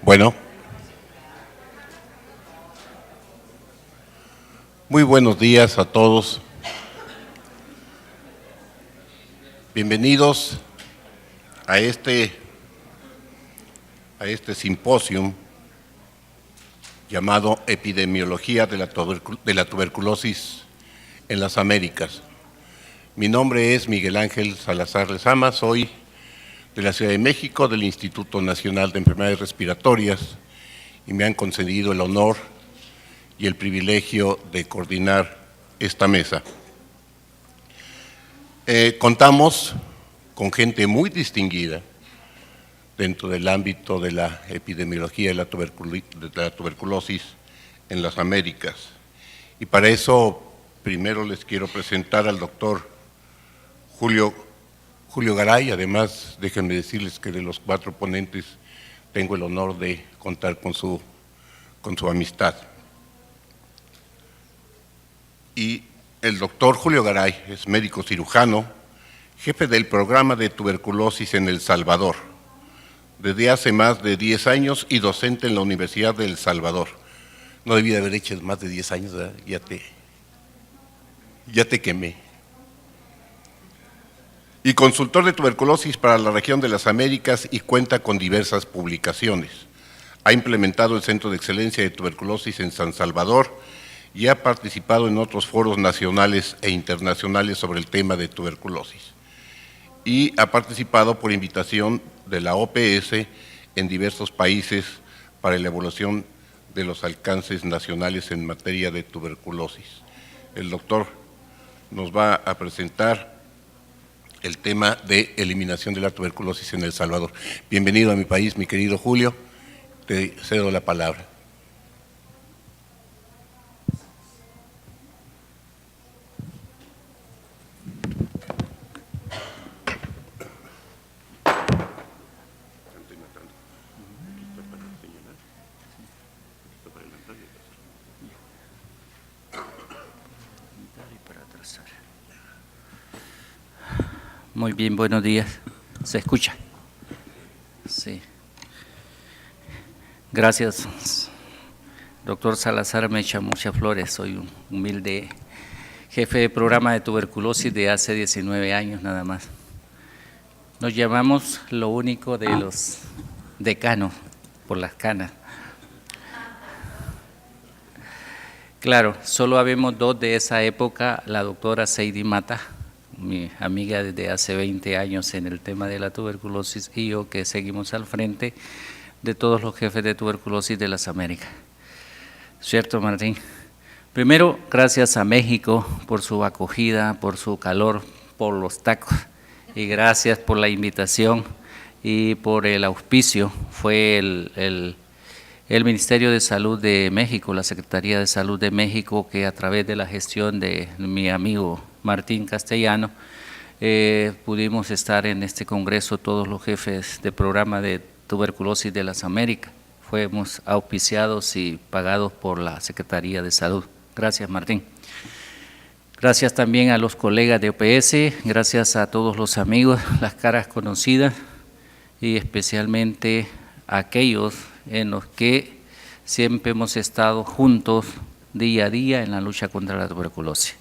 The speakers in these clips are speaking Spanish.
Bueno, muy buenos días a todos. Bienvenidos a este simposio llamado Epidemiología de la Tuberculosis en las Américas. Mi nombre es Miguel Ángel Salazar Lezama, soy de la Ciudad de México, del Instituto Nacional de Enfermedades Respiratorias, y me han concedido el honor y el privilegio de coordinar esta mesa. Contamos con gente muy distinguida dentro del ámbito de la epidemiología de la tuberculosis en las Américas. Y para eso, primero les quiero presentar al doctor Julio Garay. Además, déjenme decirles que de los 4 ponentes tengo el honor de contar con su amistad. Y el doctor Julio Garay es médico cirujano, jefe del programa de tuberculosis en El Salvador, desde hace más de 10 años y docente en la Universidad de El Salvador. No debí de haber hecho más de 10 años, ¿verdad? Ya te quemé. Y consultor de tuberculosis para la región de las Américas y cuenta con diversas publicaciones. Ha implementado el Centro de Excelencia de Tuberculosis en San Salvador y ha participado en otros foros nacionales e internacionales sobre el tema de tuberculosis. Y ha participado por invitación de la OPS en diversos países para la evaluación de los alcances nacionales en materia de tuberculosis. El doctor nos va a presentar el tema de eliminación de la tuberculosis en El Salvador. Bienvenido a mi país, mi querido Julio, te cedo la palabra. Muy bien, buenos días. ¿Se escucha? Sí. Gracias, doctor Salazar Mecha Murcia Flores. Soy un humilde jefe de programa de tuberculosis de hace 19 años nada más. Nos llamamos lo único de los decanos por las canas. Claro, solo habemos 2 de esa época, la doctora Seidy Mata, mi amiga desde hace 20 años en el tema de la tuberculosis, y yo, que seguimos al frente de todos los jefes de tuberculosis de las Américas. ¿Cierto, Martín? Primero, gracias a México por su acogida, por su calor, por los tacos, y gracias por la invitación y por el auspicio. Fue el Ministerio de Salud de México, la Secretaría de Salud de México, que a través de la gestión de mi amigo Martín Castellano, pudimos estar en este congreso todos los jefes de programa de tuberculosis de las Américas. Fuimos auspiciados y pagados por la Secretaría de Salud. Gracias, Martín. Gracias también a los colegas de OPS, gracias a todos los amigos, las caras conocidas, y especialmente a aquellos en los que siempre hemos estado juntos día a día en la lucha contra la tuberculosis.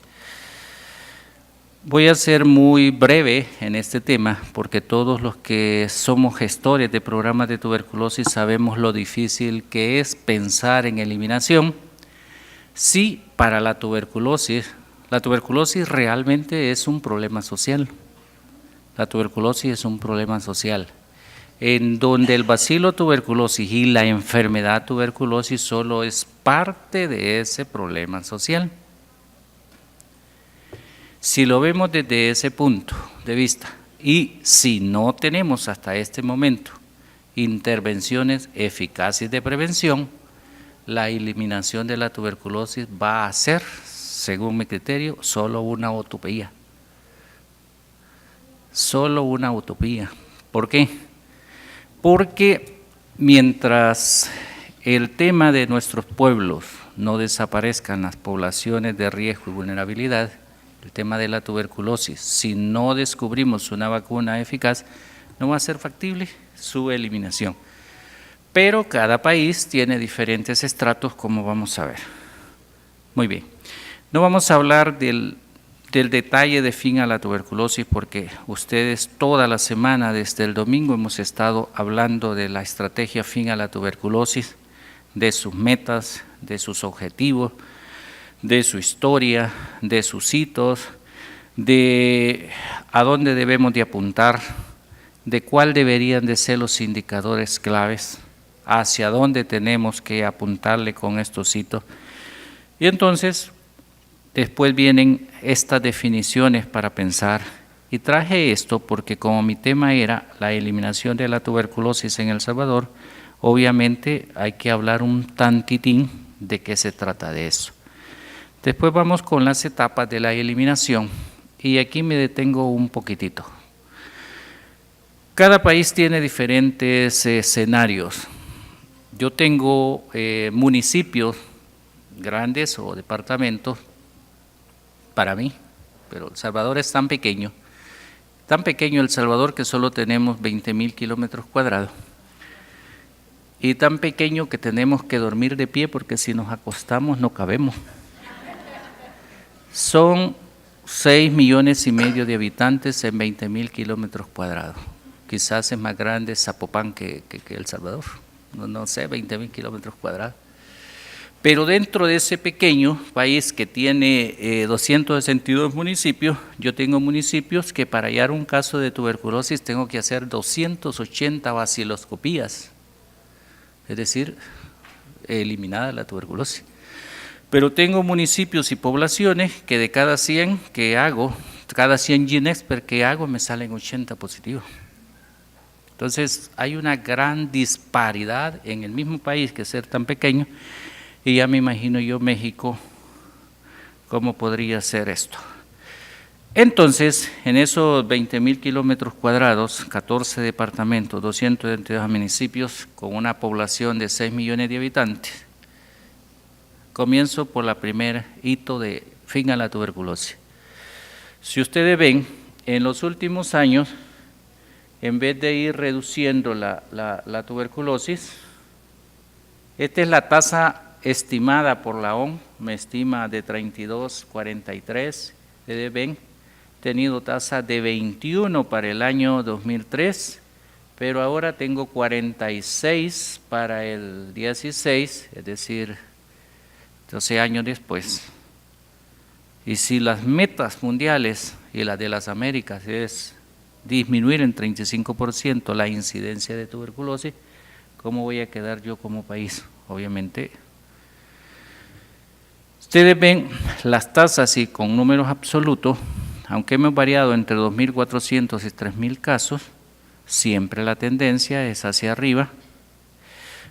Voy a ser muy breve en este tema porque todos los que somos gestores de programas de tuberculosis sabemos lo difícil que es pensar en eliminación. Sí, para la tuberculosis realmente es un problema social. La tuberculosis es un problema social, en donde el bacilo tuberculosis y la enfermedad tuberculosis solo es parte de ese problema social. Si lo vemos desde ese punto de vista, y si no tenemos hasta este momento intervenciones eficaces de prevención, la eliminación de la tuberculosis va a ser, según mi criterio, solo una utopía. Solo una utopía. ¿Por qué? Porque mientras el tema de nuestros pueblos no desaparezcan las poblaciones de riesgo y vulnerabilidad, el tema de la tuberculosis, si no descubrimos una vacuna eficaz, no va a ser factible su eliminación. pero cada país tiene diferentes estratos, como vamos a ver. Muy bien, no vamos a hablar del detalle de fin a la tuberculosis porque ustedes toda la semana, desde el domingo, hemos estado hablando de la estrategia fin a la tuberculosis, de sus metas, de sus objetivos, de su historia, de sus hitos, de a dónde debemos de apuntar, de cuál deberían de ser los indicadores claves, hacia dónde tenemos que apuntarle con estos hitos. Y entonces, después vienen estas definiciones para pensar, y traje esto porque como mi tema era la eliminación de la tuberculosis en El Salvador, obviamente hay que hablar un tantitín de qué se trata de eso. Después vamos con las etapas de la eliminación, y aquí me detengo un poquitito. Cada país tiene diferentes escenarios. Yo tengo municipios grandes o departamentos para mí, pero El Salvador es tan pequeño El Salvador que solo tenemos 20,000 kilómetros cuadrados y tan pequeño que tenemos que dormir de pie porque si nos acostamos no cabemos. Son 6,5 millones de habitantes en 20,000 kilómetros cuadrados. Quizás es más grande Zapopan que El Salvador, no sé, 20,000 kilómetros cuadrados. Pero dentro de ese pequeño país que tiene 262 municipios, yo tengo municipios que para hallar un caso de tuberculosis tengo que hacer 280 baciloscopías, es decir, eliminada la tuberculosis. Pero tengo municipios y poblaciones que de cada 100 que hago, cada 100 GeneXpert que hago me salen 80 positivos. Entonces hay una gran disparidad en el mismo país que ser tan pequeño. Y ya me imagino yo México, ¿cómo podría ser esto? Entonces, en esos 20,000 kilómetros cuadrados, 14 departamentos, 222 municipios, con una población de 6 millones de habitantes, comienzo por la primer hito de fin a la tuberculosis. Si ustedes ven, en los últimos años, en vez de ir reduciendo la tuberculosis, esta es la tasa estimada por la OMS, me estima de 32,43, ustedes ven, tenido tasa de 21 para el año 2003, pero ahora tengo 46 para el 16, es decir, 12 años después. Y si las metas mundiales y las de las Américas es disminuir en 35% la incidencia de tuberculosis, ¿cómo voy a quedar yo como país? Obviamente. Ustedes ven las tasas y con números absolutos, aunque hemos variado entre 2.400 y 3.000 casos, siempre la tendencia es hacia arriba.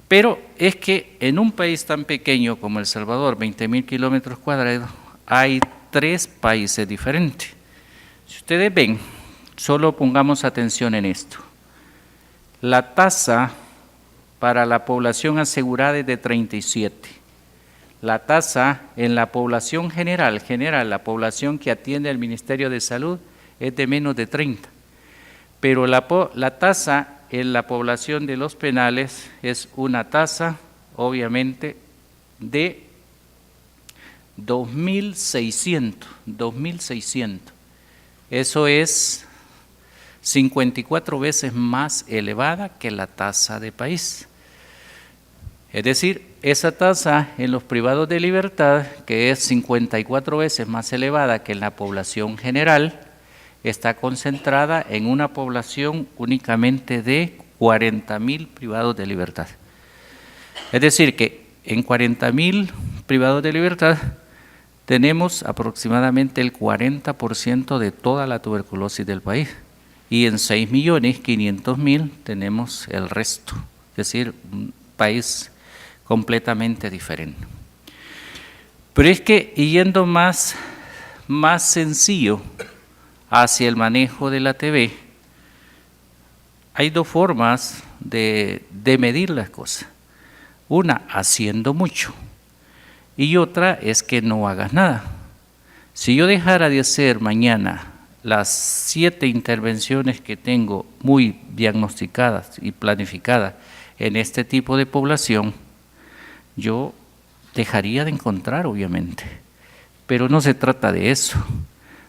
Pero es que en un país tan pequeño como El Salvador, 20,000 kilómetros cuadrados, hay 3 países diferentes. Si ustedes ven, solo pongamos atención en esto. La tasa para la población asegurada es de 37. La tasa en la población general, la población que atiende al Ministerio de Salud, es de menos de 30. Pero la tasa en la población de los penales es una tasa, obviamente, de 2.600. Eso es 54 veces más elevada que la tasa de país. Es decir, esa tasa en los privados de libertad, que es 54 veces más elevada que en la población general, está concentrada en una población únicamente de 40,000 privados de libertad. Es decir, que en 40,000 privados de libertad tenemos aproximadamente el 40% de toda la tuberculosis del país y en 6.500.000 tenemos el resto, es decir, un país completamente diferente. Pero es que yendo más sencillo hacia el manejo de la TB, hay 2 formas de medir las cosas. Una, haciendo mucho, y otra es que no hagas nada. Si yo dejara de hacer mañana las 7 intervenciones que tengo muy diagnosticadas y planificadas en este tipo de población, yo dejaría de encontrar, obviamente. Pero no se trata de eso.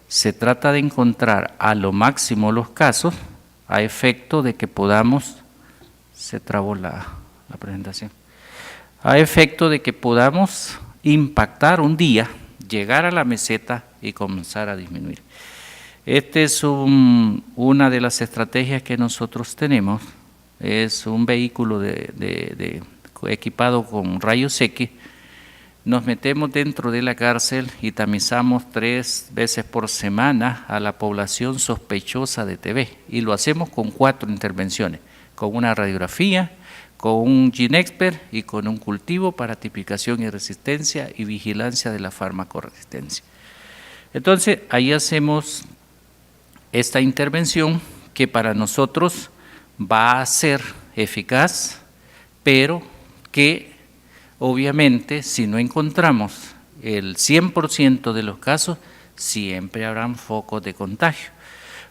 Se trata de encontrar a lo máximo los casos a efecto de que podamos, se trabó la presentación, a efecto de que podamos impactar un día, llegar a la meseta y comenzar a disminuir. Esta es una de las estrategias que nosotros tenemos, es un vehículo equipado con rayos X. Nos metemos dentro de la cárcel y tamizamos 3 veces por semana a la población sospechosa de TB, y lo hacemos con 4 intervenciones, con una radiografía, con un GeneXpert y con un cultivo para tipificación y resistencia y vigilancia de la farmacoresistencia. Entonces, ahí hacemos esta intervención que para nosotros va a ser eficaz, pero que obviamente si no encontramos el 100% de los casos, siempre habrán focos de contagio,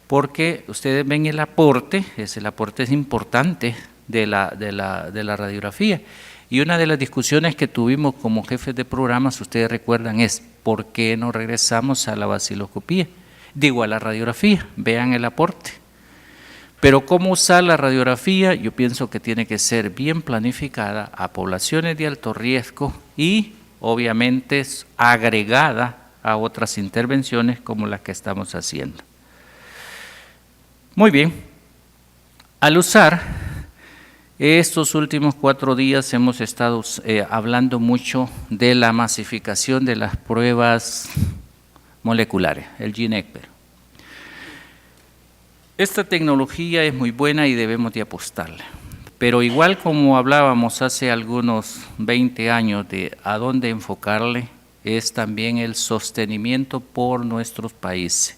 porque ustedes ven el aporte es importante de la radiografía. Y una de las discusiones que tuvimos como jefes de programas, ustedes recuerdan, es ¿por qué no regresamos a la baciloscopía? Digo, a la radiografía, vean el aporte. Pero cómo usar la radiografía, yo pienso que tiene que ser bien planificada a poblaciones de alto riesgo y obviamente agregada a otras intervenciones como las que estamos haciendo. Muy bien, al usar estos últimos 4 días hemos estado hablando mucho de la masificación de las pruebas moleculares, el GeneXpert. Esta tecnología es muy buena y debemos de apostarle, pero igual como hablábamos hace algunos 20 años de a dónde enfocarle, es también el sostenimiento por nuestros países.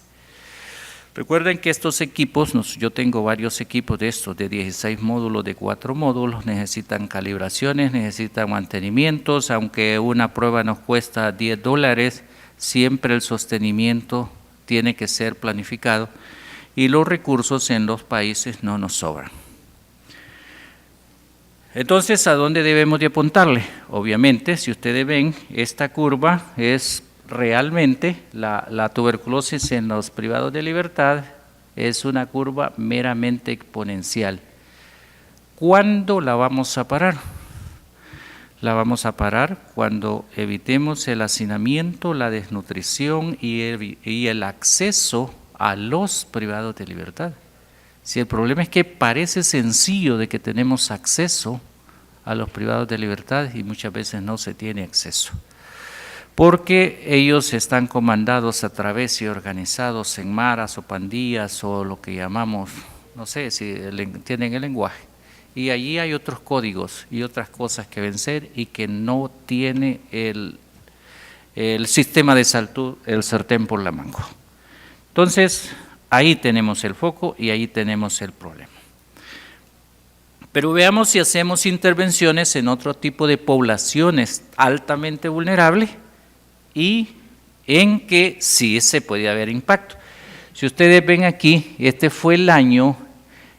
Recuerden que estos equipos, yo tengo varios equipos de estos, de 16 módulos, de 4 módulos, necesitan calibraciones, necesitan mantenimientos, aunque una prueba nos cuesta $10, siempre el sostenimiento tiene que ser planificado y los recursos en los países no nos sobran. Entonces, ¿a dónde debemos de apuntarle? Obviamente, si ustedes ven, esta curva es realmente la tuberculosis en los privados de libertad, es una curva meramente exponencial. ¿Cuándo la vamos a parar? La vamos a parar cuando evitemos el hacinamiento, la desnutrición y el acceso a los privados de libertad. Si el problema es que parece sencillo de que tenemos acceso a los privados de libertad y muchas veces no se tiene acceso, porque ellos están comandados a través y organizados en maras o pandillas o lo que llamamos, no sé si tienen el lenguaje, y allí hay otros códigos y otras cosas que vencer y que no tiene el sistema de salud, el sartén por la manga. Entonces, ahí tenemos el foco y ahí tenemos el problema. Pero veamos si hacemos intervenciones en otro tipo de poblaciones altamente vulnerables y en que sí se puede haber impacto. Si ustedes ven aquí, este fue el año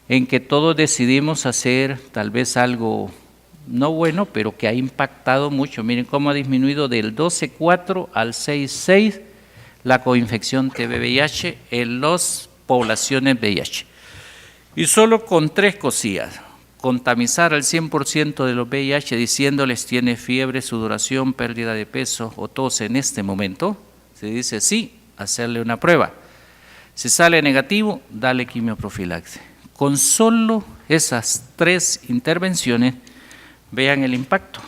en que todos decidimos hacer tal vez algo no bueno, pero que ha impactado mucho. Miren cómo ha disminuido del 12.4 al 6.6 la coinfección TB-VIH en las poblaciones VIH. Y solo con 3 cosillas, con tamizar al 100% de los VIH diciéndoles tiene fiebre, sudoración, pérdida de peso o tos en este momento, se dice sí, hacerle una prueba. Si sale negativo, dale quimioprofilaxis. Con solo esas 3 intervenciones, vean el impacto.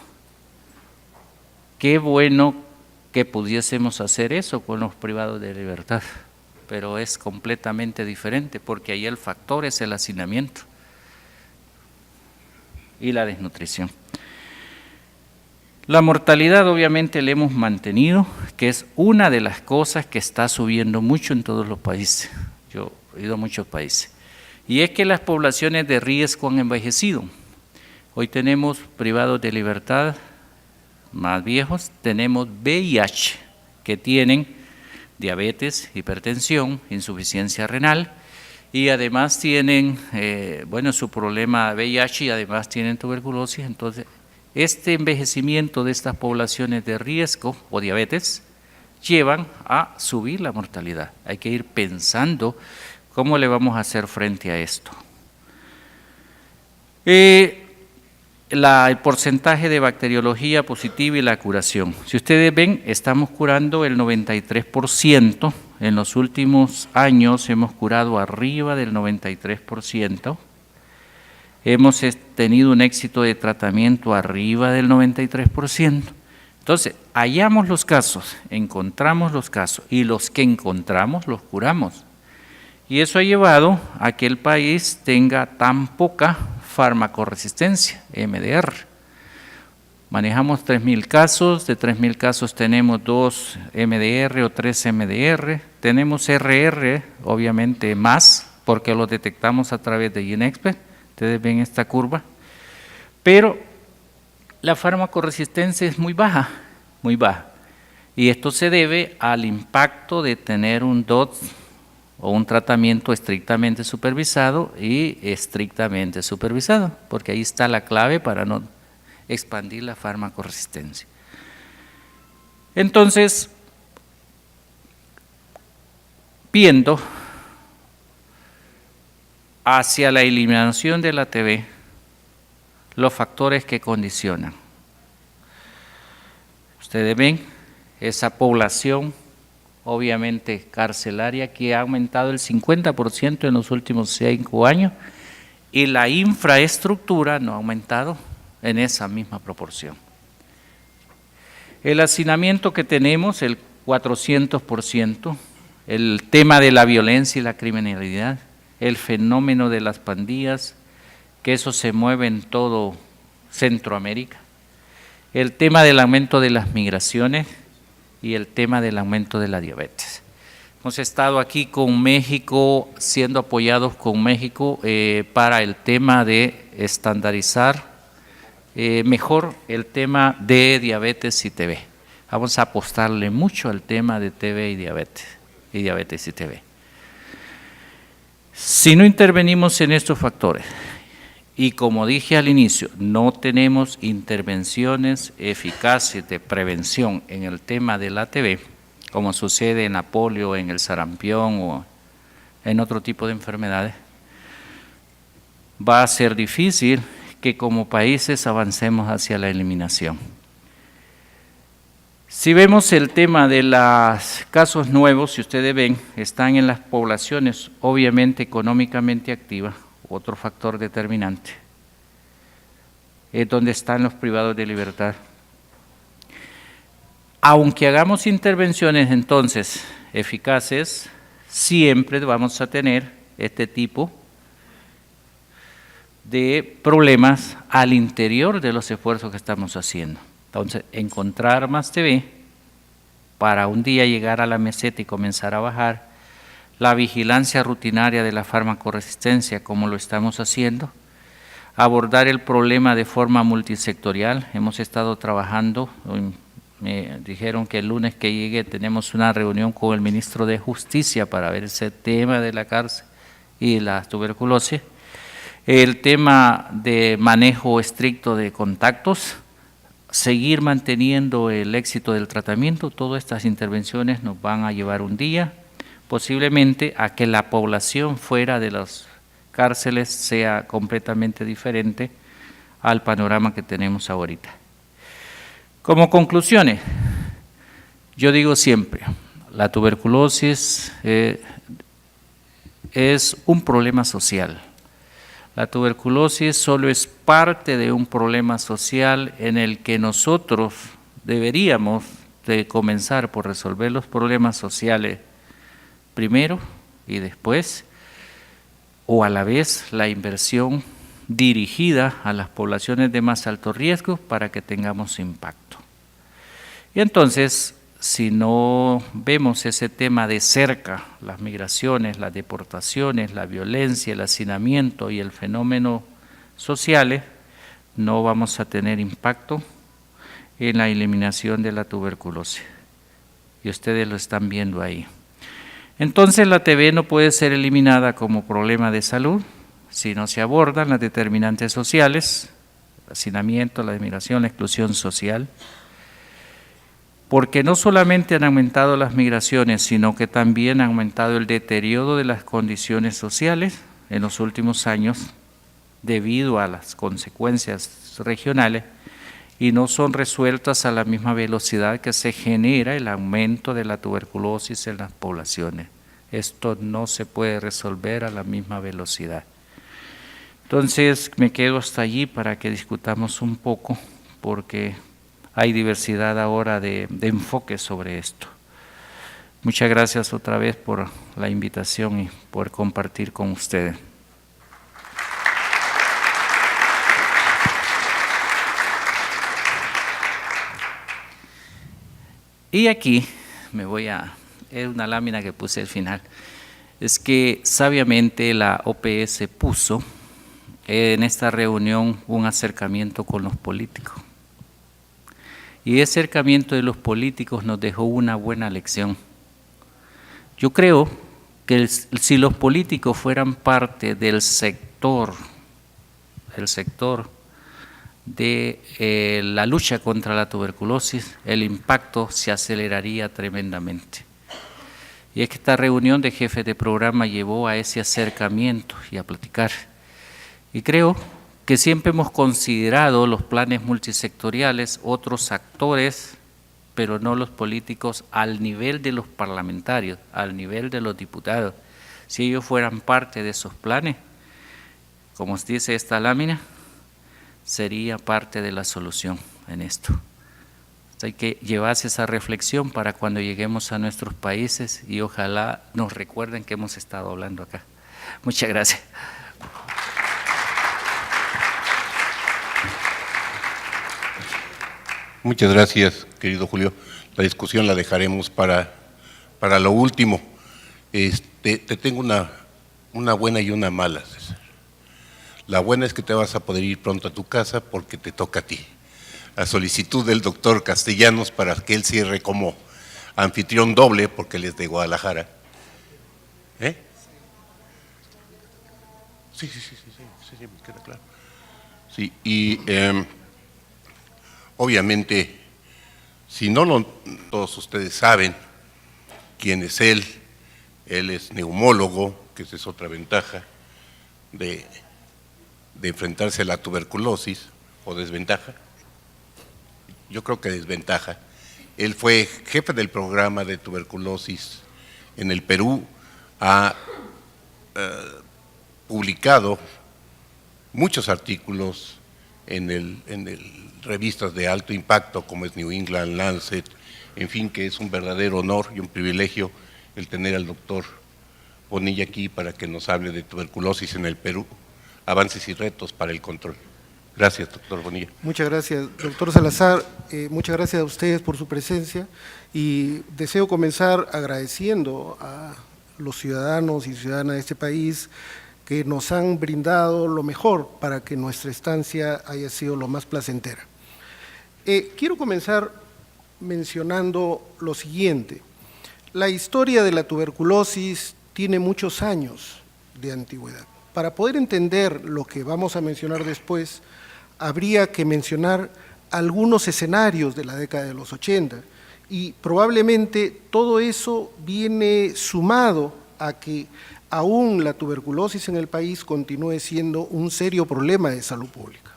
Qué bueno que pudiésemos hacer eso con los privados de libertad, pero es completamente diferente porque ahí el factor es el hacinamiento y la desnutrición. La mortalidad obviamente la hemos mantenido, que es una de las cosas que está subiendo mucho en todos los países. Yo he ido a muchos países. Y es que las poblaciones de riesgo han envejecido. Hoy tenemos privados de libertad más viejos, tenemos VIH, que tienen diabetes, hipertensión, insuficiencia renal, y además tienen, su problema VIH y además tienen tuberculosis. Entonces, este envejecimiento de estas poblaciones de riesgo o diabetes llevan a subir la mortalidad. Hay que ir pensando cómo le vamos a hacer frente a esto. El porcentaje de bacteriología positiva y la curación. Si ustedes ven, estamos curando el 93%. En los últimos años hemos curado arriba del 93%. Hemos tenido un éxito de tratamiento arriba del 93%. Entonces, hallamos los casos, encontramos los casos y los que encontramos los curamos. Y eso ha llevado a que el país tenga tan poca farmacoresistencia, MDR. Manejamos 3.000 casos, de 3.000 casos tenemos 2 MDR o 3 MDR, tenemos RR, obviamente más, porque lo detectamos a través de GeneXpert, ustedes ven esta curva, pero la farmacoresistencia es muy baja, y esto se debe al impacto de tener un DOT o un tratamiento estrictamente supervisado y estrictamente supervisado, porque ahí está la clave para no expandir la farmacoresistencia. Entonces, viendo hacia la eliminación de la TB, los factores que condicionan. Ustedes ven esa población obviamente carcelaria que ha aumentado el 50% en los últimos 5 años y la infraestructura no ha aumentado en esa misma proporción. El hacinamiento que tenemos, el 400%, el tema de la violencia y la criminalidad, el fenómeno de las pandillas, que eso se mueve en todo Centroamérica, el tema del aumento de las migraciones y el tema del aumento de la diabetes. Hemos estado aquí con México, siendo apoyados con México para el tema de estandarizar mejor el tema de diabetes y TB. Vamos a apostarle mucho al tema de TB y diabetes y TB. Si no intervenimos en estos factores, y como dije al inicio, no tenemos intervenciones eficaces de prevención en el tema de la TB, como sucede en la polio, en el sarampión o en otro tipo de enfermedades, va a ser difícil que como países avancemos hacia la eliminación. Si vemos el tema de los casos nuevos, si ustedes ven, están en las poblaciones obviamente económicamente activas, otro factor determinante, es donde están los privados de libertad. Aunque hagamos intervenciones entonces eficaces, siempre vamos a tener este tipo de problemas al interior de los esfuerzos que estamos haciendo. Entonces, encontrar más TB para un día llegar a la meseta y comenzar a bajar, la vigilancia rutinaria de la farmacoresistencia, como lo estamos haciendo, abordar el problema de forma multisectorial. Hemos estado trabajando, me dijeron que el lunes que llegue tenemos una reunión con el ministro de Justicia para ver ese tema de la cárcel y la tuberculosis, el tema de manejo estricto de contactos, seguir manteniendo el éxito del tratamiento. Todas estas intervenciones nos van a llevar un día, posiblemente a que la población fuera de las cárceles sea completamente diferente al panorama que tenemos ahorita. Como conclusiones, yo digo siempre, la tuberculosis es un problema social. La tuberculosis solo es parte de un problema social en el que nosotros deberíamos de comenzar por resolver los problemas sociales primero y después, o a la vez la inversión dirigida a las poblaciones de más alto riesgo para que tengamos impacto. Y entonces, si no vemos ese tema de cerca, las migraciones, las deportaciones, la violencia, el hacinamiento y el fenómeno sociales, no vamos a tener impacto en la eliminación de la tuberculosis. Y ustedes lo están viendo ahí. Entonces la TB no puede ser eliminada como problema de salud si no se abordan las determinantes sociales, el hacinamiento, la migración, la exclusión social, porque no solamente han aumentado las migraciones, sino que también ha aumentado el deterioro de las condiciones sociales en los últimos años debido a las consecuencias regionales y no son resueltas a la misma velocidad que se genera el aumento de la tuberculosis en las poblaciones. Esto no se puede resolver a la misma velocidad. Entonces me quedo hasta allí para que discutamos un poco, porque hay diversidad ahora de enfoques sobre esto. Muchas gracias otra vez por la invitación y por compartir con ustedes. Y aquí es una lámina que puse al final, es que sabiamente la OPS puso en esta reunión un acercamiento con los políticos. Y ese acercamiento de los políticos nos dejó una buena lección. Yo creo que si los políticos fueran parte del sector de la lucha contra la tuberculosis, el impacto se aceleraría tremendamente. Y es que esta reunión de jefes de programa llevó a ese acercamiento y a platicar. Y creo que siempre hemos considerado los planes multisectoriales, otros actores, pero no los políticos al nivel de los parlamentarios, al nivel de los diputados. Si ellos fueran parte de esos planes, como os dice esta lámina, sería parte de la solución en esto. Hay que llevarse esa reflexión para cuando lleguemos a nuestros países y ojalá nos recuerden que hemos estado hablando acá. Muchas gracias. Muchas gracias, querido Julio. La discusión la dejaremos para lo último. Te tengo una buena y una mala, César. La buena es que te vas a poder ir pronto a tu casa porque te toca a ti, a solicitud del doctor Castellanos para que él cierre como anfitrión doble, porque él es de Guadalajara. Sí, me queda claro. Sí, y obviamente, si no todos ustedes saben quién es él es neumólogo, que esa es otra ventaja de enfrentarse a la tuberculosis, o desventaja. Yo creo que desventaja. Él fue jefe del programa de tuberculosis en el Perú, ha publicado muchos artículos en revistas de alto impacto como es New England, Lancet, en fin, que es un verdadero honor y un privilegio el tener al doctor Bonilla aquí para que nos hable de tuberculosis en el Perú, avances y retos para el control. Gracias, doctor Bonilla. Muchas gracias, doctor Salazar. Muchas gracias a ustedes por su presencia y deseo comenzar agradeciendo a los ciudadanos y ciudadanas de este país que nos han brindado lo mejor para que nuestra estancia haya sido lo más placentera. Quiero comenzar mencionando lo siguiente. La historia de la tuberculosis tiene muchos años de antigüedad. Para poder entender lo que vamos a mencionar después, habría que mencionar algunos escenarios de la década de los 80 y probablemente todo eso viene sumado a que aún la tuberculosis en el país continúe siendo un serio problema de salud pública.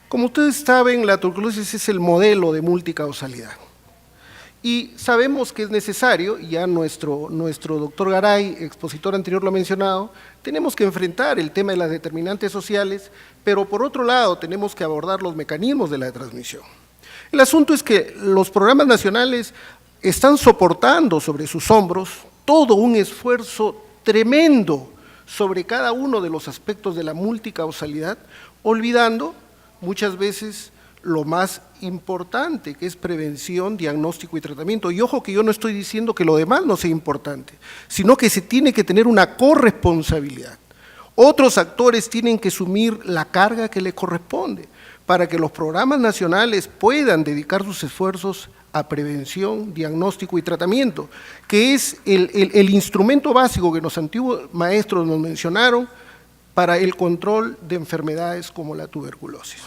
Como ustedes saben, la tuberculosis es el modelo de multicausalidad. Y sabemos que es necesario, ya nuestro doctor Garay, expositor anterior, lo ha mencionado, tenemos que enfrentar el tema de las determinantes sociales, pero por otro lado tenemos que abordar los mecanismos de la transmisión. El asunto es que los programas nacionales están soportando sobre sus hombros todo un esfuerzo tremendo sobre cada uno de los aspectos de la multicausalidad, olvidando muchas veces lo más importante, que es prevención, diagnóstico y tratamiento. Y ojo que yo no estoy diciendo que lo demás no sea importante, sino que se tiene que tener una corresponsabilidad. Otros actores tienen que asumir la carga que le corresponde para que los programas nacionales puedan dedicar sus esfuerzos a prevención, diagnóstico y tratamiento, que es el instrumento básico que los antiguos maestros nos mencionaron para el control de enfermedades como la tuberculosis.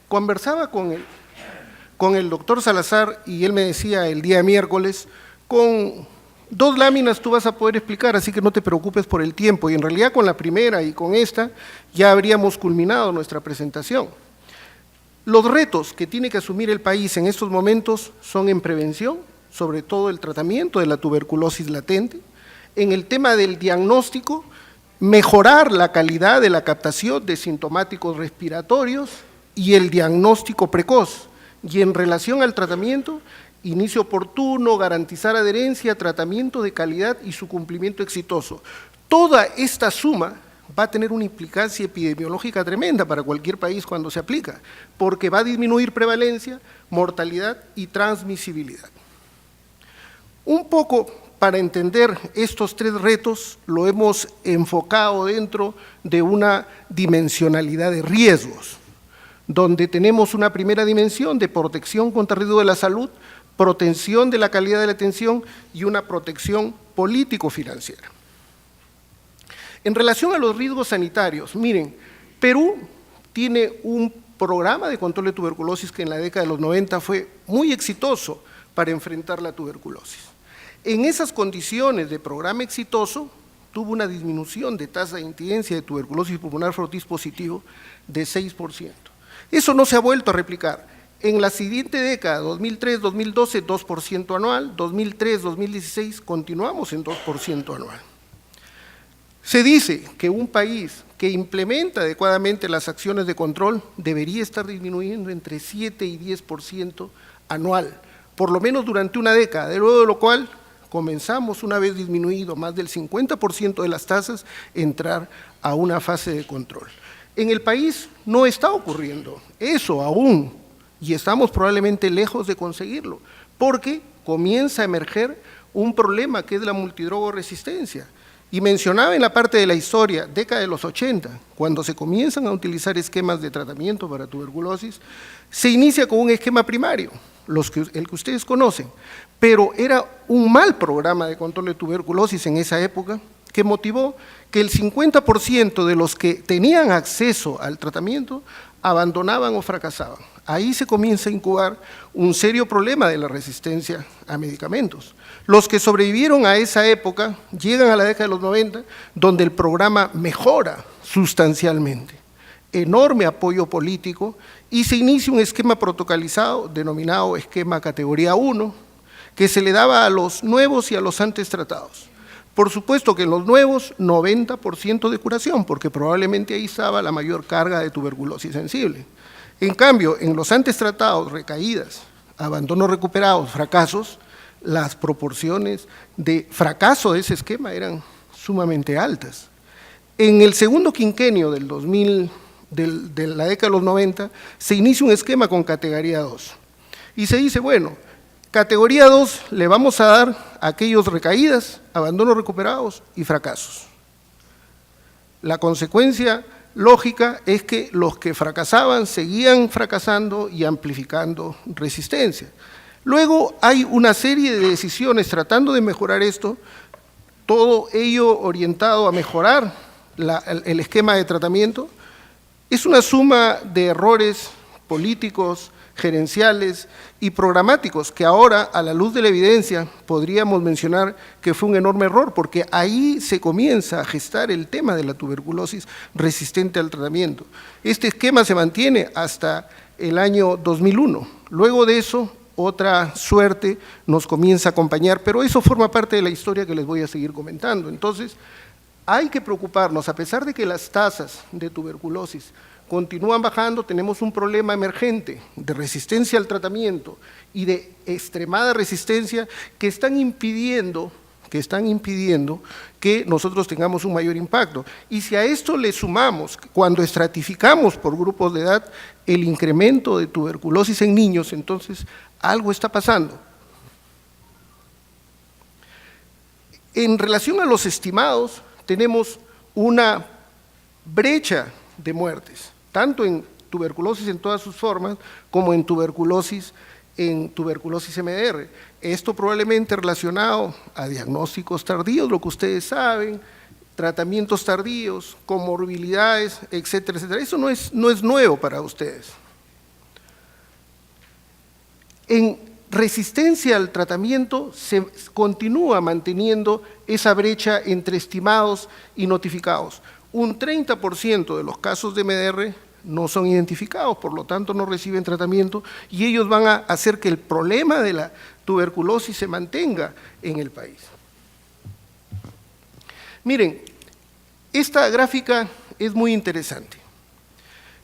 Conversaba con el doctor Salazar y él me decía el día miércoles, con 2 láminas tú vas a poder explicar, así que no te preocupes por el tiempo, y en realidad con la primera y con esta ya habríamos culminado nuestra presentación. Los retos que tiene que asumir el país en estos momentos son en prevención, sobre todo el tratamiento de la tuberculosis latente, en el tema del diagnóstico, mejorar la calidad de la captación de sintomáticos respiratorios y el diagnóstico precoz, y en relación al tratamiento, inicio oportuno, garantizar adherencia, tratamiento de calidad y su cumplimiento exitoso. Toda esta suma va a tener una implicancia epidemiológica tremenda para cualquier país cuando se aplica, porque va a disminuir prevalencia, mortalidad y transmisibilidad. Un poco para entender estos 3 retos lo hemos enfocado dentro de una dimensionalidad de riesgos, donde tenemos una primera dimensión de protección contra riesgo de la salud, protección de la calidad de la atención y una protección político-financiera. En relación a los riesgos sanitarios, miren, Perú tiene un programa de control de tuberculosis que en la década de los 90 fue muy exitoso para enfrentar la tuberculosis. En esas condiciones de programa exitoso, tuvo una disminución de tasa de incidencia de tuberculosis pulmonar frotis positivo de 6%. Eso no se ha vuelto a replicar. En la siguiente década, 2003-2012, 2% anual, 2003-2016, continuamos en 2% anual. Se dice que un país que implementa adecuadamente las acciones de control debería estar disminuyendo entre 7 y 10% anual, por lo menos durante una década, luego de lo cual comenzamos, una vez disminuido más del 50% de las tasas, entrar a una fase de control. En el país no está ocurriendo eso aún, y estamos probablemente lejos de conseguirlo, porque comienza a emerger un problema que es la multidrogoresistencia. Y mencionaba en la parte de la historia, década de los 80, cuando se comienzan a utilizar esquemas de tratamiento para tuberculosis, se inicia con un esquema primario, el que ustedes conocen, pero era un mal programa de control de tuberculosis en esa época, que motivó que el 50% de los que tenían acceso al tratamiento abandonaban o fracasaban. Ahí se comienza a incubar un serio problema de la resistencia a medicamentos. Los que sobrevivieron a esa época llegan a la década de los 90, donde el programa mejora sustancialmente. Enorme apoyo político y se inicia un esquema protocolizado denominado esquema categoría 1, que se le daba a los nuevos y a los antes tratados. Por supuesto que en los nuevos, 90% de curación, porque probablemente ahí estaba la mayor carga de tuberculosis sensible. En cambio, en los antes tratados, recaídas, abandonos recuperados, fracasos, las proporciones de fracaso de ese esquema eran sumamente altas. En el segundo quinquenio del 2000, de la década de los 90, se inicia un esquema con categoría 2. Y se dice, bueno, categoría 2 le vamos a dar a aquellos recaídas, abandonos recuperados y fracasos. La consecuencia lógica es que los que fracasaban seguían fracasando y amplificando resistencia. Luego hay una serie de decisiones tratando de mejorar esto, todo ello orientado a mejorar el esquema de tratamiento. Es una suma de errores políticos, gerenciales y programáticos que ahora, a la luz de la evidencia, podríamos mencionar que fue un enorme error, porque ahí se comienza a gestar el tema de la tuberculosis resistente al tratamiento. Este esquema se mantiene hasta el año 2001. Luego de eso, otra suerte nos comienza a acompañar, pero eso forma parte de la historia que les voy a seguir comentando. Entonces, hay que preocuparnos, a pesar de que las tasas de tuberculosis continúan bajando, tenemos un problema emergente de resistencia al tratamiento y de extremada resistencia que están impidiendo que nosotros tengamos un mayor impacto. Y si a esto le sumamos, cuando estratificamos por grupos de edad, el incremento de tuberculosis en niños, entonces algo está pasando. En relación a los estimados, tenemos una brecha de muertes, tanto en tuberculosis en todas sus formas, como en tuberculosis MDR. Esto probablemente relacionado a diagnósticos tardíos, lo que ustedes saben, tratamientos tardíos, comorbilidades, etcétera, etcétera. Eso no es nuevo para ustedes. En resistencia al tratamiento se continúa manteniendo esa brecha entre estimados y notificados. Un 30% de los casos de MDR no son identificados, por lo tanto no reciben tratamiento y ellos van a hacer que el problema de la tuberculosis se mantenga en el país. Miren, esta gráfica es muy interesante.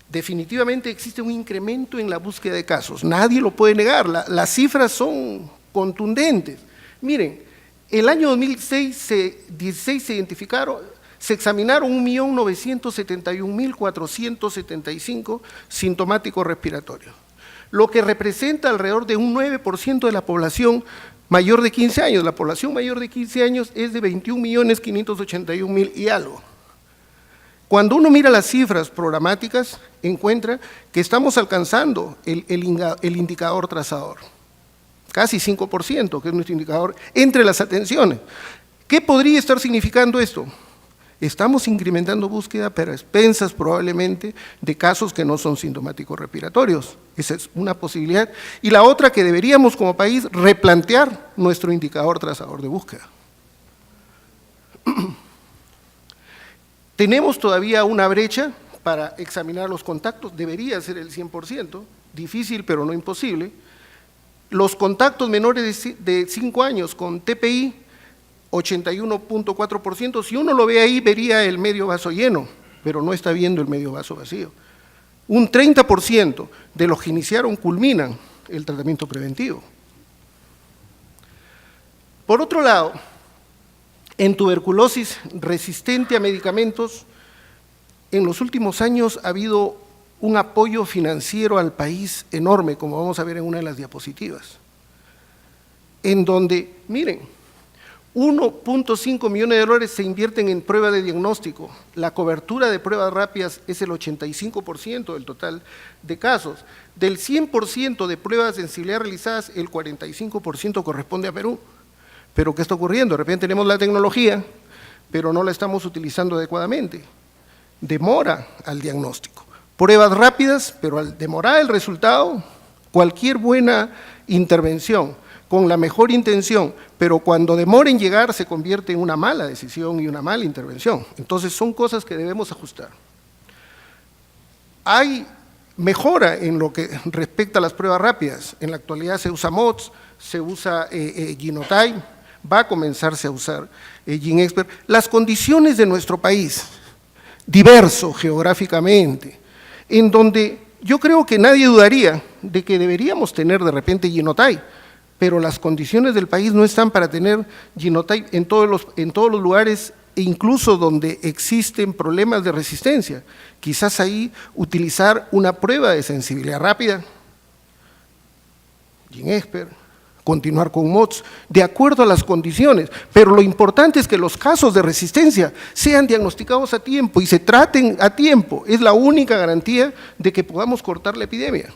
Definitivamente existe un incremento en la búsqueda de casos, nadie lo puede negar, las cifras son contundentes. Miren, el año 2016 se examinaron 1.971.475 sintomáticos respiratorios, lo que representa alrededor de un 9% de la población mayor de 15 años. La población mayor de 15 años es de 21.581.000 y algo. Cuando uno mira las cifras programáticas, encuentra que estamos alcanzando el indicador trazador, casi 5%, que es nuestro indicador entre las atenciones. ¿Qué podría estar significando esto? Estamos incrementando búsqueda, pero a expensas probablemente de casos que no son sintomáticos respiratorios. Esa es una posibilidad. Y la otra, que deberíamos como país replantear nuestro indicador trazador de búsqueda. Tenemos todavía una brecha para examinar los contactos, debería ser el 100%, difícil pero no imposible. Los contactos menores de 5 años con TPI, 81.4%, si uno lo ve ahí vería el medio vaso lleno, pero no está viendo el medio vaso vacío. Un 30% de los que iniciaron culminan el tratamiento preventivo. Por otro lado, en tuberculosis resistente a medicamentos, en los últimos años ha habido un apoyo financiero al país enorme, como vamos a ver en una de las diapositivas, en donde, miren, 1.5 millones de dólares se invierten en pruebas de diagnóstico, la cobertura de pruebas rápidas es el 85% del total de casos, del 100% de pruebas de sensibilidad realizadas, el 45% corresponde a Perú. Pero ¿qué está ocurriendo? De repente tenemos la tecnología, pero no la estamos utilizando adecuadamente. Demora al diagnóstico. Pruebas rápidas, pero al demorar el resultado, cualquier buena intervención, con la mejor intención, pero cuando demora en llegar se convierte en una mala decisión y una mala intervención. Entonces son cosas que debemos ajustar. Hay mejora en lo que respecta a las pruebas rápidas. En la actualidad se usa MOTS, se usa Genotype, va a comenzarse a usar GeneXpert. Las condiciones de nuestro país, diverso geográficamente, en donde yo creo que nadie dudaría de que deberíamos tener de repente Genotype, pero las condiciones del país no están para tener Genotype en todos los lugares, e incluso donde existen problemas de resistencia. Quizás ahí utilizar una prueba de sensibilidad rápida, GeneXpert, continuar con MOTS, de acuerdo a las condiciones, pero lo importante es que los casos de resistencia sean diagnosticados a tiempo y se traten a tiempo, es la única garantía de que podamos cortar la epidemia.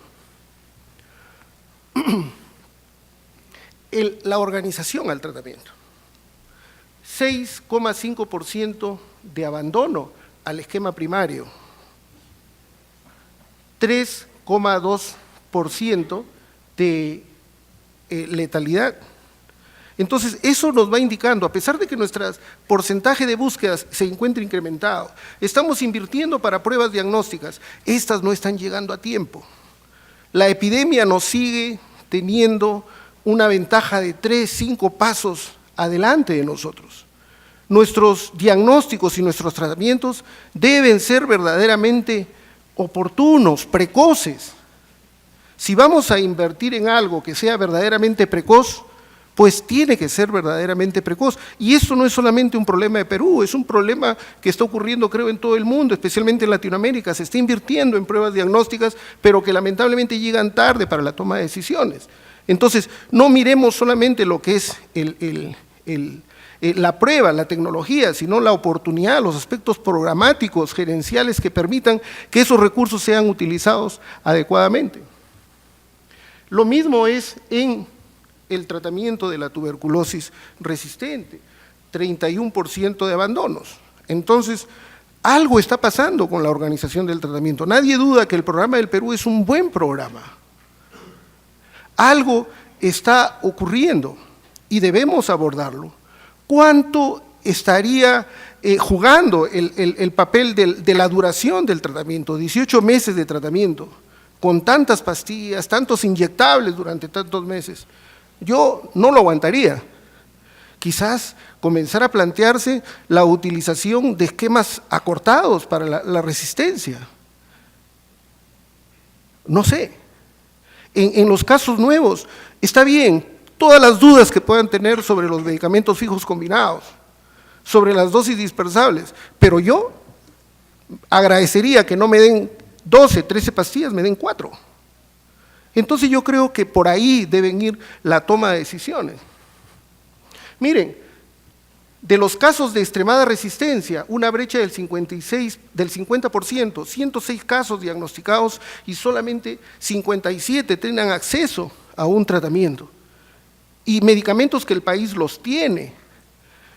La organización al tratamiento, 6,5% de abandono al esquema primario, 3,2% de letalidad. Entonces, eso nos va indicando, a pesar de que nuestro porcentaje de búsquedas se encuentra incrementado, estamos invirtiendo para pruebas diagnósticas, estas no están llegando a tiempo. La epidemia nos sigue teniendo una ventaja de 3, 5 pasos adelante de nosotros. Nuestros diagnósticos y nuestros tratamientos deben ser verdaderamente oportunos, precoces. Si vamos a invertir en algo que sea verdaderamente precoz, pues tiene que ser verdaderamente precoz. Y esto no es solamente un problema de Perú, es un problema que está ocurriendo, creo, en todo el mundo, especialmente en Latinoamérica. Se está invirtiendo en pruebas diagnósticas, pero que lamentablemente llegan tarde para la toma de decisiones. Entonces, no miremos solamente lo que es el la prueba, la tecnología, sino la oportunidad, los aspectos programáticos, gerenciales que permitan que esos recursos sean utilizados adecuadamente. Lo mismo es en el tratamiento de la tuberculosis resistente, 31% de abandonos. Entonces, algo está pasando con la organización del tratamiento. Nadie duda que el programa del Perú es un buen programa. Algo está ocurriendo y debemos abordarlo. ¿Cuánto estaría jugando el papel de la duración del tratamiento? 18 meses de tratamiento, con tantas pastillas, tantos inyectables durante tantos meses. Yo no lo aguantaría. Quizás comenzar a plantearse la utilización de esquemas acortados para la resistencia. No sé. En los casos nuevos, está bien, todas las dudas que puedan tener sobre los medicamentos fijos combinados, sobre las dosis dispersables, pero yo agradecería que no me den 12, 13 pastillas, me den 4. Entonces yo creo que por ahí deben ir la toma de decisiones. Miren, de los casos de extremada resistencia, una brecha del 50%, 106 casos diagnosticados y solamente 57 tengan acceso a un tratamiento. Y medicamentos que el país los tiene.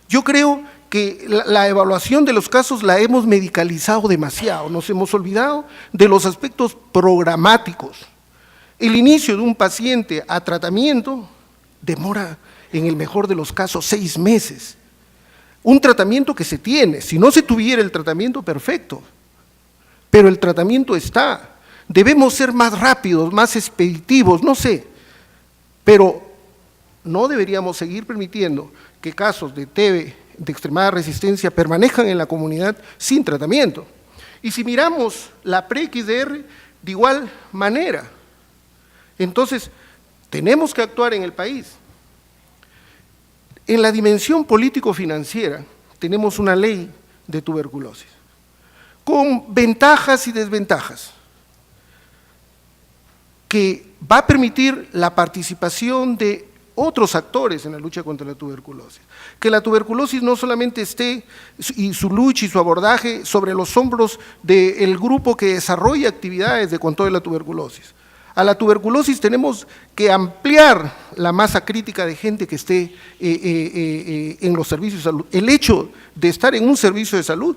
Yo creo que la evaluación de los casos la hemos medicalizado demasiado, nos hemos olvidado de los aspectos programáticos. El inicio de un paciente a tratamiento demora, en el mejor de los casos, 6 meses. Un tratamiento que se tiene, si no se tuviera el tratamiento, perfecto, pero el tratamiento está. Debemos ser más rápidos, más expeditivos, no sé, pero no deberíamos seguir permitiendo que casos de TB de extremada resistencia permanezcan en la comunidad sin tratamiento. Y si miramos la pre-XDR, de igual manera. Entonces, tenemos que actuar en el país. En la dimensión político-financiera tenemos una ley de tuberculosis, con ventajas y desventajas, que va a permitir la participación de otros actores en la lucha contra la tuberculosis. Que la tuberculosis no solamente esté, y su lucha y su abordaje, sobre los hombros del grupo que desarrolla actividades de control de la tuberculosis. A la tuberculosis tenemos que ampliar la masa crítica de gente que esté en los servicios de salud. El hecho de estar en un servicio de salud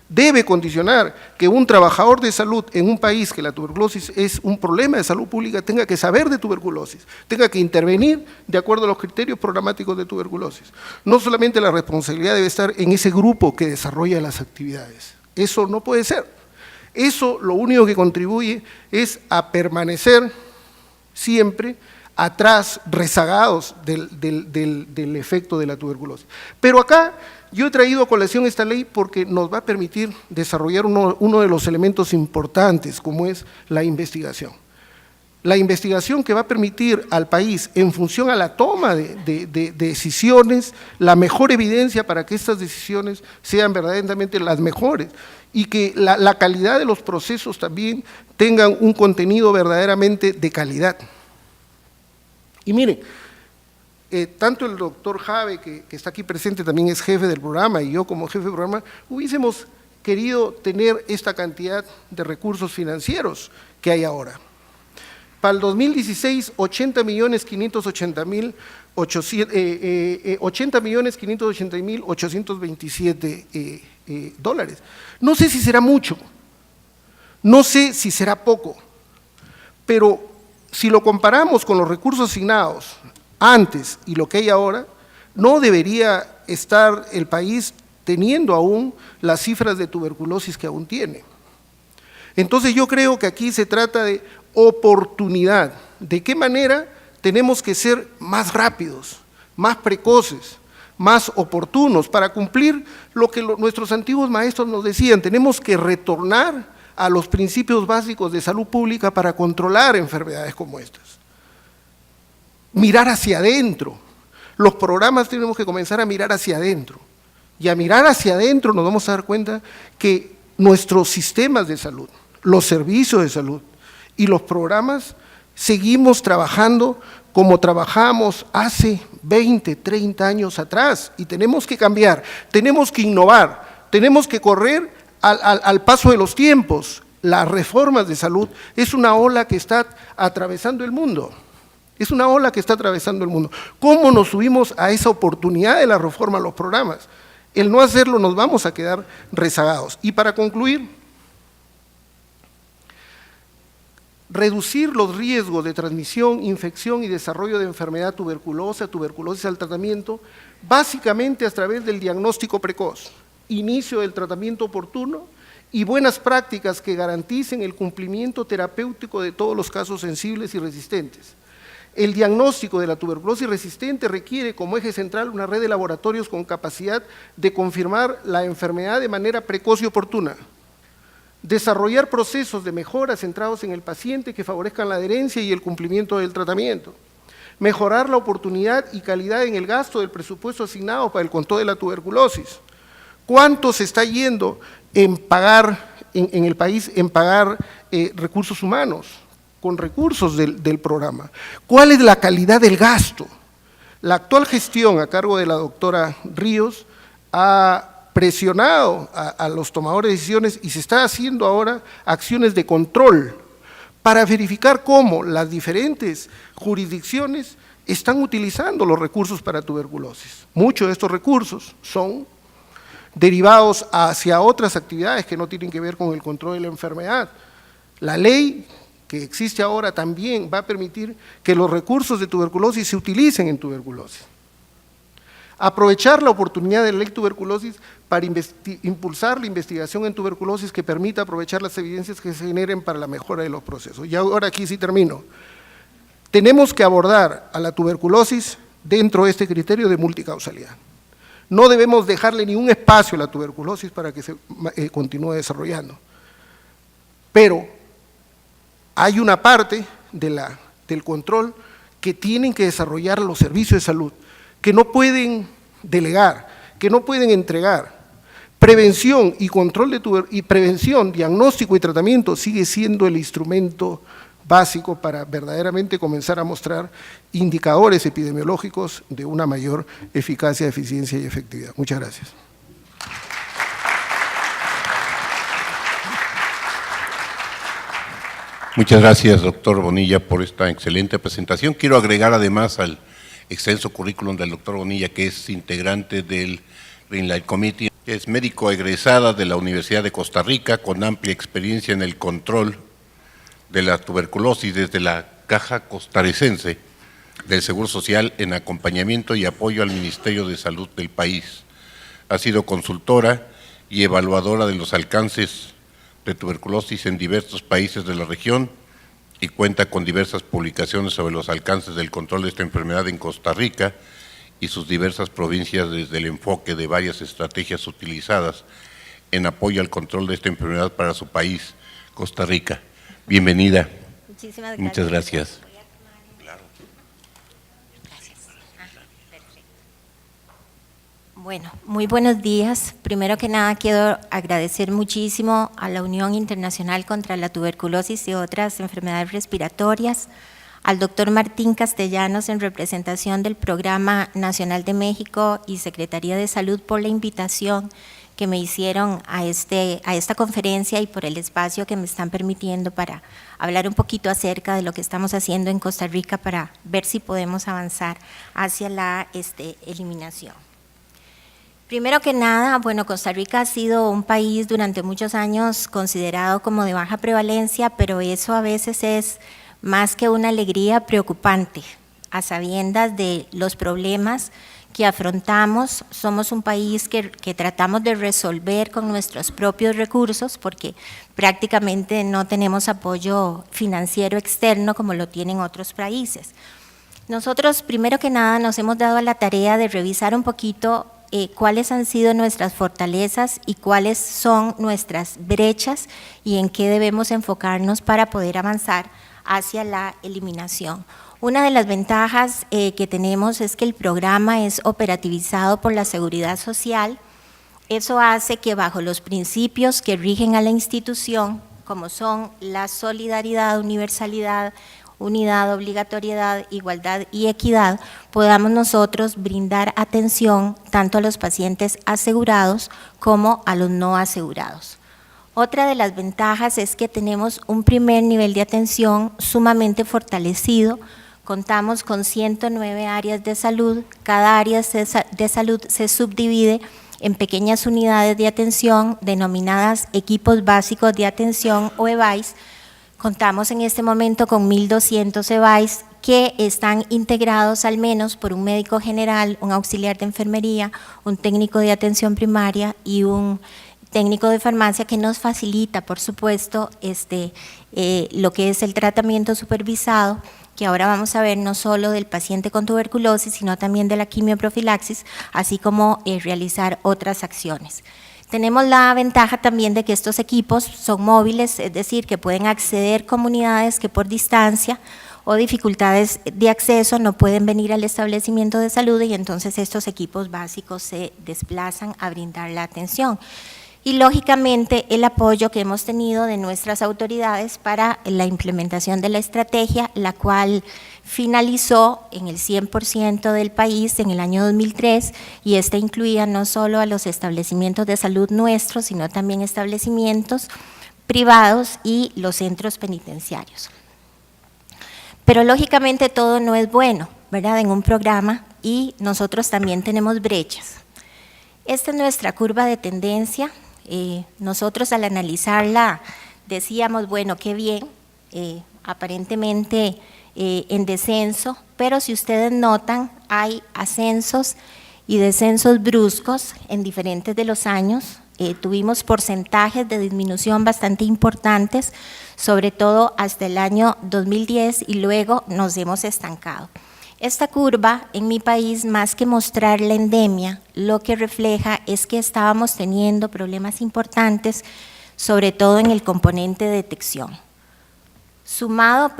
debe condicionar que un trabajador de salud en un país que la tuberculosis es un problema de salud pública tenga que saber de tuberculosis, tenga que intervenir de acuerdo a los criterios programáticos de tuberculosis. No solamente la responsabilidad debe estar en ese grupo que desarrolla las actividades. Eso no puede ser. Eso lo único que contribuye es a permanecer siempre atrás, rezagados del efecto de la tuberculosis. Pero acá yo he traído a colación esta ley porque nos va a permitir desarrollar uno de los elementos importantes, como es la investigación. La investigación que va a permitir al país, en función a la toma de decisiones, la mejor evidencia para que estas decisiones sean verdaderamente las mejores y que la calidad de los procesos también tengan un contenido verdaderamente de calidad. Y miren, tanto el doctor Jave, que está aquí presente, también es jefe del programa, y yo como jefe del programa, hubiésemos querido tener esta cantidad de recursos financieros que hay ahora. Para el 2016, 80.580.827 dólares. No sé si será mucho, no sé si será poco, pero si lo comparamos con los recursos asignados antes y lo que hay ahora, no debería estar el país teniendo aún las cifras de tuberculosis que aún tiene. Entonces yo creo que aquí se trata de oportunidad. ¿De qué manera tenemos que ser más rápidos, más precoces, más oportunos para cumplir lo que nuestros antiguos maestros nos decían? Tenemos que retornar a los principios básicos de salud pública para controlar enfermedades como estas. Mirar hacia adentro. Los programas tenemos que comenzar a mirar hacia adentro. Y a mirar hacia adentro nos vamos a dar cuenta que nuestros sistemas de salud, los servicios de salud y los programas seguimos trabajando como trabajamos hace 20, 30 años atrás, y tenemos que cambiar, tenemos que innovar, tenemos que correr al paso de los tiempos. Las reformas de salud es una ola que está atravesando el mundo, es una ola que está atravesando el mundo. ¿Cómo nos subimos a esa oportunidad de la reforma a los programas? El no hacerlo nos vamos a quedar rezagados. Y para concluir, reducir los riesgos de transmisión, infección y desarrollo de enfermedad tuberculosa, tuberculosis al tratamiento, básicamente a través del diagnóstico precoz, inicio del tratamiento oportuno y buenas prácticas que garanticen el cumplimiento terapéutico de todos los casos sensibles y resistentes. El diagnóstico de la tuberculosis resistente requiere como eje central una red de laboratorios con capacidad de confirmar la enfermedad de manera precoz y oportuna. Desarrollar procesos de mejora centrados en el paciente que favorezcan la adherencia y el cumplimiento del tratamiento. Mejorar la oportunidad y calidad en el gasto del presupuesto asignado para el control de la tuberculosis. ¿Cuánto se está yendo en pagar, en el país, en pagar recursos humanos con recursos del programa? ¿Cuál es la calidad del gasto? La actual gestión a cargo de la doctora Ríos ha presionado a los tomadores de decisiones y se está haciendo ahora acciones de control para verificar cómo las diferentes jurisdicciones están utilizando los recursos para tuberculosis. Muchos de estos recursos son derivados hacia otras actividades que no tienen que ver con el control de la enfermedad. La ley que existe ahora también va a permitir que los recursos de tuberculosis se utilicen en tuberculosis. Aprovechar la oportunidad de la ley tuberculosis para impulsar la investigación en tuberculosis que permita aprovechar las evidencias que se generen para la mejora de los procesos. Y ahora aquí sí termino. Tenemos que abordar a la tuberculosis dentro de este criterio de multicausalidad. No debemos dejarle ni un espacio a la tuberculosis para que se continúe desarrollando. Pero hay una parte del control que tienen que desarrollar los servicios de salud, que no pueden delegar, que no pueden entregar. Prevención y control de prevención, diagnóstico y tratamiento sigue siendo el instrumento básico para verdaderamente comenzar a mostrar indicadores epidemiológicos de una mayor eficacia, eficiencia y efectividad. Muchas gracias. Muchas gracias, doctor Bonilla, por esta excelente presentación. Quiero agregar además al extenso currículum del doctor Bonilla, que es integrante del Greenlight Committee, que es médico egresada de la Universidad de Costa Rica, con amplia experiencia en el control de la tuberculosis desde la Caja Costarricense del Seguro Social en acompañamiento y apoyo al Ministerio de Salud del país. Ha sido consultora y evaluadora de los alcances de tuberculosis en diversos países de la región y cuenta con diversas publicaciones sobre los alcances del control de esta enfermedad en Costa Rica y sus diversas provincias desde el enfoque de varias estrategias utilizadas en apoyo al control de esta enfermedad para su país, Costa Rica. Bienvenida. Muchísimas gracias. Muchas gracias. Bueno, muy buenos días. Primero que nada quiero agradecer muchísimo a la Unión Internacional contra la Tuberculosis y otras enfermedades respiratorias, al doctor Martín Castellanos en representación del Programa Nacional de México y Secretaría de Salud por la invitación que me hicieron a esta conferencia y por el espacio que me están permitiendo para hablar un poquito acerca de lo que estamos haciendo en Costa Rica para ver si podemos avanzar hacia la eliminación. Primero que nada, bueno, Costa Rica ha sido un país durante muchos años considerado como de baja prevalencia, pero eso a veces es más que una alegría preocupante, a sabiendas de los problemas que afrontamos. Somos un país que tratamos de resolver con nuestros propios recursos porque prácticamente no tenemos apoyo financiero externo como lo tienen otros países. Nosotros, primero que nada, nos hemos dado a la tarea de revisar un poquito cuáles han sido nuestras fortalezas y cuáles son nuestras brechas y en qué debemos enfocarnos para poder avanzar hacia la eliminación. Una de las ventajas que tenemos es que el programa es operativizado por la Seguridad Social. Eso hace que bajo los principios que rigen a la institución, como son la solidaridad, universalidad, unidad, obligatoriedad, igualdad y equidad, podamos nosotros brindar atención tanto a los pacientes asegurados como a los no asegurados. Otra de las ventajas es que tenemos un primer nivel de atención sumamente fortalecido. Contamos con 109 áreas de salud, cada área de salud se subdivide en pequeñas unidades de atención denominadas equipos básicos de atención o EBAIS. Contamos en este momento con 1.200 EBAIS que están integrados al menos por un médico general, un auxiliar de enfermería, un técnico de atención primaria y un técnico de farmacia que nos facilita, por supuesto, lo que es el tratamiento supervisado, que ahora vamos a ver no solo del paciente con tuberculosis, sino también de la quimioprofilaxis, así como realizar otras acciones. Tenemos la ventaja también de que estos equipos son móviles, es decir, que pueden acceder comunidades que por distancia o dificultades de acceso no pueden venir al establecimiento de salud y entonces estos equipos básicos se desplazan a brindar la atención. Y lógicamente el apoyo que hemos tenido de nuestras autoridades para la implementación de la estrategia, la cual finalizó en el 100% del país en el año 2003 y esta incluía no solo a los establecimientos de salud nuestros, sino también establecimientos privados y los centros penitenciarios. Pero lógicamente todo no es bueno, ¿verdad?, en un programa y nosotros también tenemos brechas. Esta es nuestra curva de tendencia. Nosotros al analizarla decíamos, bueno, qué bien, aparentemente en descenso, pero si ustedes notan hay ascensos y descensos bruscos en diferentes de los años. Tuvimos porcentajes de disminución bastante importantes, sobre todo hasta el año 2010 y luego nos hemos estancado. Esta curva en mi país, más que mostrar la endemia, lo que refleja es que estábamos teniendo problemas importantes, sobre todo en el componente de detección. Sumado,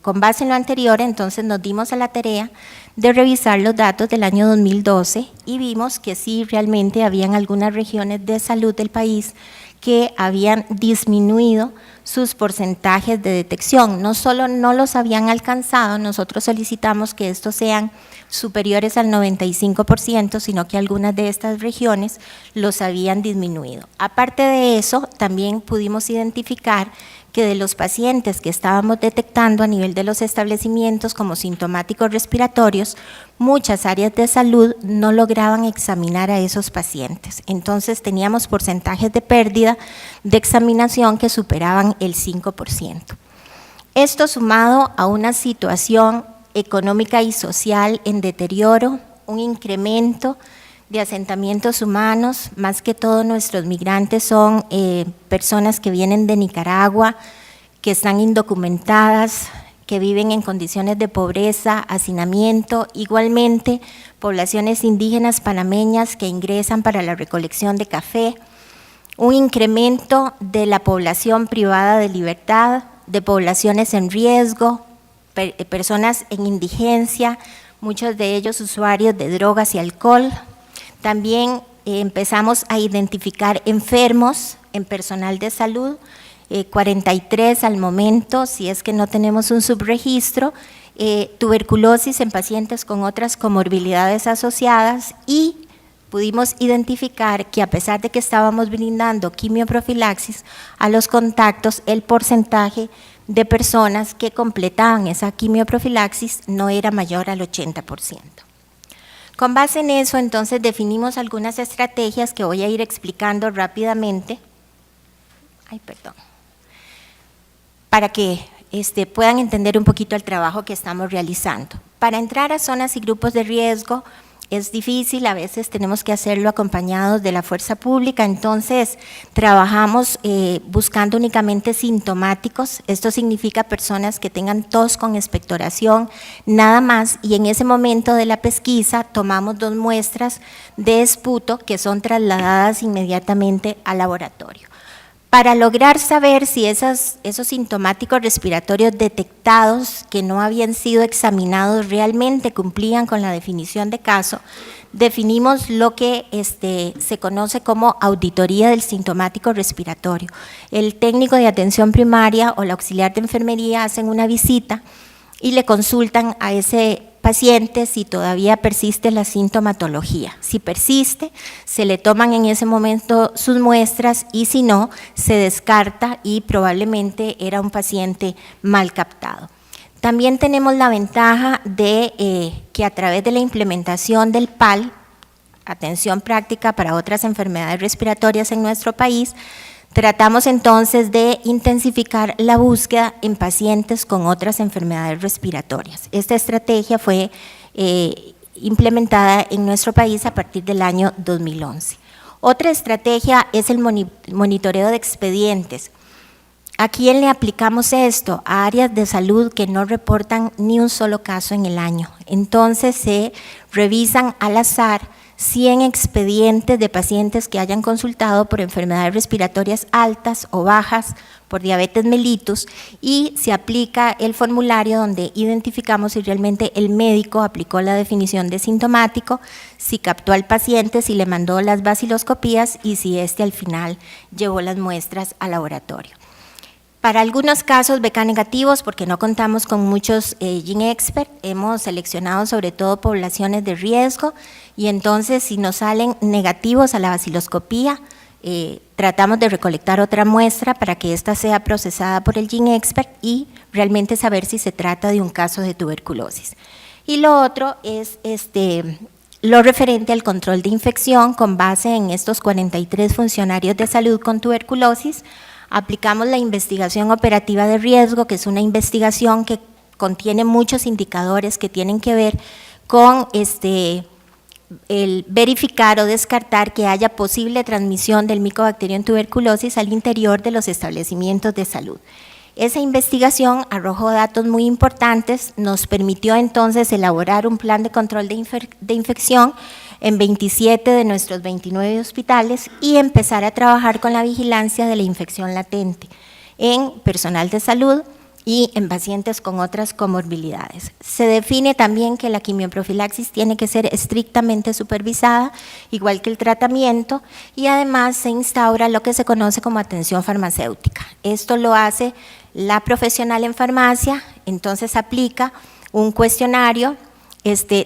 con base en lo anterior, entonces nos dimos a la tarea de revisar los datos del año 2012 y vimos que sí, realmente habían algunas regiones de salud del país que habían disminuido sus porcentajes de detección. No solo no los habían alcanzado, nosotros solicitamos que estos sean superiores al 95%, sino que algunas de estas regiones los habían disminuido. Aparte de eso, también pudimos identificar que de los pacientes que estábamos detectando a nivel de los establecimientos como sintomáticos respiratorios, muchas áreas de salud no lograban examinar a esos pacientes. Entonces teníamos porcentajes de pérdida de examinación que superaban el 5%. Esto sumado a una situación económica y social en deterioro, un incremento de asentamientos humanos, más que todo nuestros migrantes son personas que vienen de Nicaragua, que están indocumentadas, que viven en condiciones de pobreza, hacinamiento, igualmente poblaciones indígenas panameñas que ingresan para la recolección de café, un incremento de la población privada de libertad, de poblaciones en riesgo, personas en indigencia, muchos de ellos usuarios de drogas y alcohol. También empezamos a identificar enfermos en personal de salud, 43 al momento, si es que no tenemos un subregistro, tuberculosis en pacientes con otras comorbilidades asociadas y pudimos identificar que a pesar de que estábamos brindando quimioprofilaxis a los contactos, el porcentaje de personas que completaban esa quimioprofilaxis no era mayor al 80%. Con base en eso, entonces, definimos algunas estrategias que voy a ir explicando rápidamente, para que puedan entender un poquito el trabajo que estamos realizando. Para entrar a zonas y grupos de riesgo es difícil, a veces tenemos que hacerlo acompañados de la fuerza pública, entonces trabajamos buscando únicamente sintomáticos, esto significa personas que tengan tos con expectoración, nada más, y en ese momento de la pesquisa tomamos 2 muestras de esputo que son trasladadas inmediatamente al laboratorio. Para lograr saber si esos sintomáticos respiratorios detectados que no habían sido examinados realmente cumplían con la definición de caso, definimos lo que se conoce como auditoría del sintomático respiratorio. El técnico de atención primaria o la auxiliar de enfermería hacen una visita y le consultan a ese paciente si todavía persiste la sintomatología. Si persiste, se le toman en ese momento sus muestras y si no, se descarta y probablemente era un paciente mal captado. También tenemos la ventaja de que a través de la implementación del PAL, atención práctica para otras enfermedades respiratorias en nuestro país, tratamos entonces de intensificar la búsqueda en pacientes con otras enfermedades respiratorias. Esta estrategia fue implementada en nuestro país a partir del año 2011. Otra estrategia es el monitoreo de expedientes. ¿A quién le aplicamos esto? A áreas de salud que no reportan ni un solo caso en el año. Entonces se revisan al azar 100 expedientes de pacientes que hayan consultado por enfermedades respiratorias altas o bajas, por diabetes mellitus, y se aplica el formulario donde identificamos si realmente el médico aplicó la definición de sintomático, si captó al paciente, si le mandó las baciloscopías y si al final llevó las muestras al laboratorio. Para algunos casos BK negativos, porque no contamos con muchos GeneXpert, hemos seleccionado sobre todo poblaciones de riesgo y entonces si nos salen negativos a la baciloscopía, tratamos de recolectar otra muestra para que ésta sea procesada por el GeneXpert y realmente saber si se trata de un caso de tuberculosis. Y lo otro es lo referente al control de infección con base en estos 43 funcionarios de salud con tuberculosis. Aplicamos la investigación operativa de riesgo, que es una investigación que contiene muchos indicadores que tienen que ver con el verificar o descartar que haya posible transmisión del Mycobacterium tuberculosis al interior de los establecimientos de salud. Esa investigación arrojó datos muy importantes, nos permitió entonces elaborar un plan de control de infección en 27 de nuestros 29 hospitales y empezar a trabajar con la vigilancia de la infección latente en personal de salud y en pacientes con otras comorbilidades. Se define también que la quimioprofilaxis tiene que ser estrictamente supervisada, igual que el tratamiento, y además se instaura lo que se conoce como atención farmacéutica. Esto lo hace la profesional en farmacia, entonces aplica un cuestionario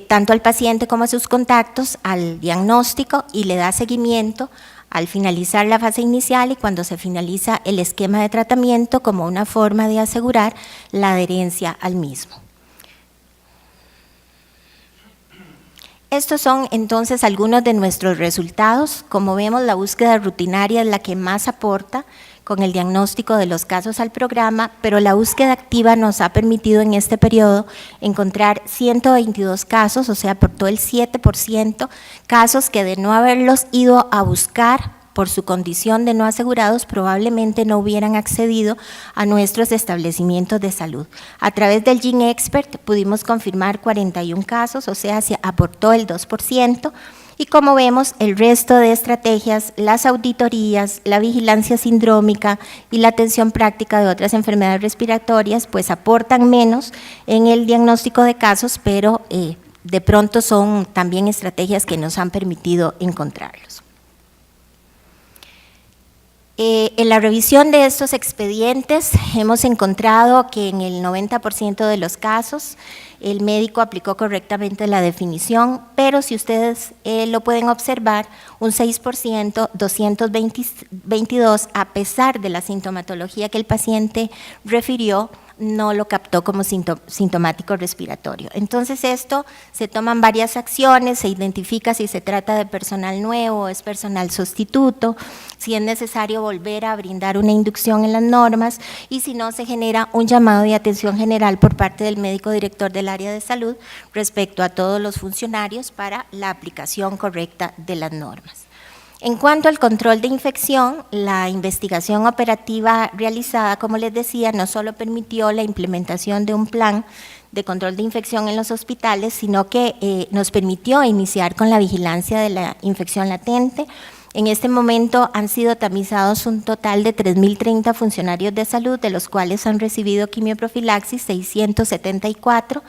tanto al paciente como a sus contactos, al diagnóstico y le da seguimiento al finalizar la fase inicial y cuando se finaliza el esquema de tratamiento como una forma de asegurar la adherencia al mismo. Estos son entonces algunos de nuestros resultados. Como vemos, la búsqueda rutinaria es la que más aporta con el diagnóstico de los casos al programa, pero la búsqueda activa nos ha permitido en este periodo encontrar 122 casos, o sea, aportó el 7%, casos que de no haberlos ido a buscar por su condición de no asegurados, probablemente no hubieran accedido a nuestros establecimientos de salud. A través del GeneXpert pudimos confirmar 41 casos, o sea, se aportó el 2%, y como vemos, el resto de estrategias, las auditorías, la vigilancia sindrómica y la atención práctica de otras enfermedades respiratorias, pues aportan menos en el diagnóstico de casos, pero de pronto son también estrategias que nos han permitido encontrarlos. En la revisión de estos expedientes hemos encontrado que en el 90% de los casos el médico aplicó correctamente la definición, pero si ustedes lo pueden observar, un 6%, 222, a pesar de la sintomatología que el paciente refirió, no lo captó como sintomático respiratorio. Entonces se toman varias acciones, se identifica si se trata de personal nuevo o es personal sustituto, si es necesario volver a brindar una inducción en las normas y si no se genera un llamado de atención general por parte del médico director del área de salud respecto a todos los funcionarios para la aplicación correcta de las normas. En cuanto al control de infección, la investigación operativa realizada, como les decía, no solo permitió la implementación de un plan de control de infección en los hospitales, sino que nos permitió iniciar con la vigilancia de la infección latente. En este momento han sido tamizados un total de 3.030 funcionarios de salud, de los cuales han recibido quimioprofilaxis 674,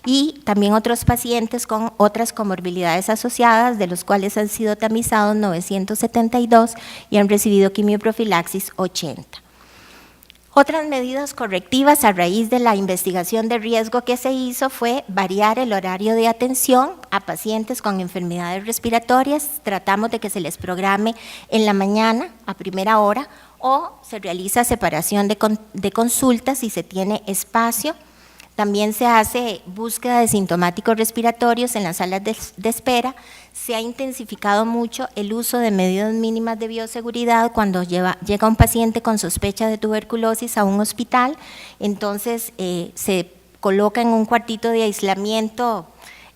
y también otros pacientes con otras comorbilidades asociadas, de los cuales han sido tamizados 972 y han recibido quimioprofilaxis 80. Otras medidas correctivas a raíz de la investigación de riesgo que se hizo fue variar el horario de atención a pacientes con enfermedades respiratorias. Tratamos de que se les programe en la mañana a primera hora, o se realiza separación de consultas si se tiene espacio. También se hace búsqueda de sintomáticos respiratorios en las salas de espera. Se ha intensificado mucho el uso de medidas mínimas de bioseguridad cuando llega un paciente con sospecha de tuberculosis a un hospital. Entonces se coloca en un cuartito de aislamiento,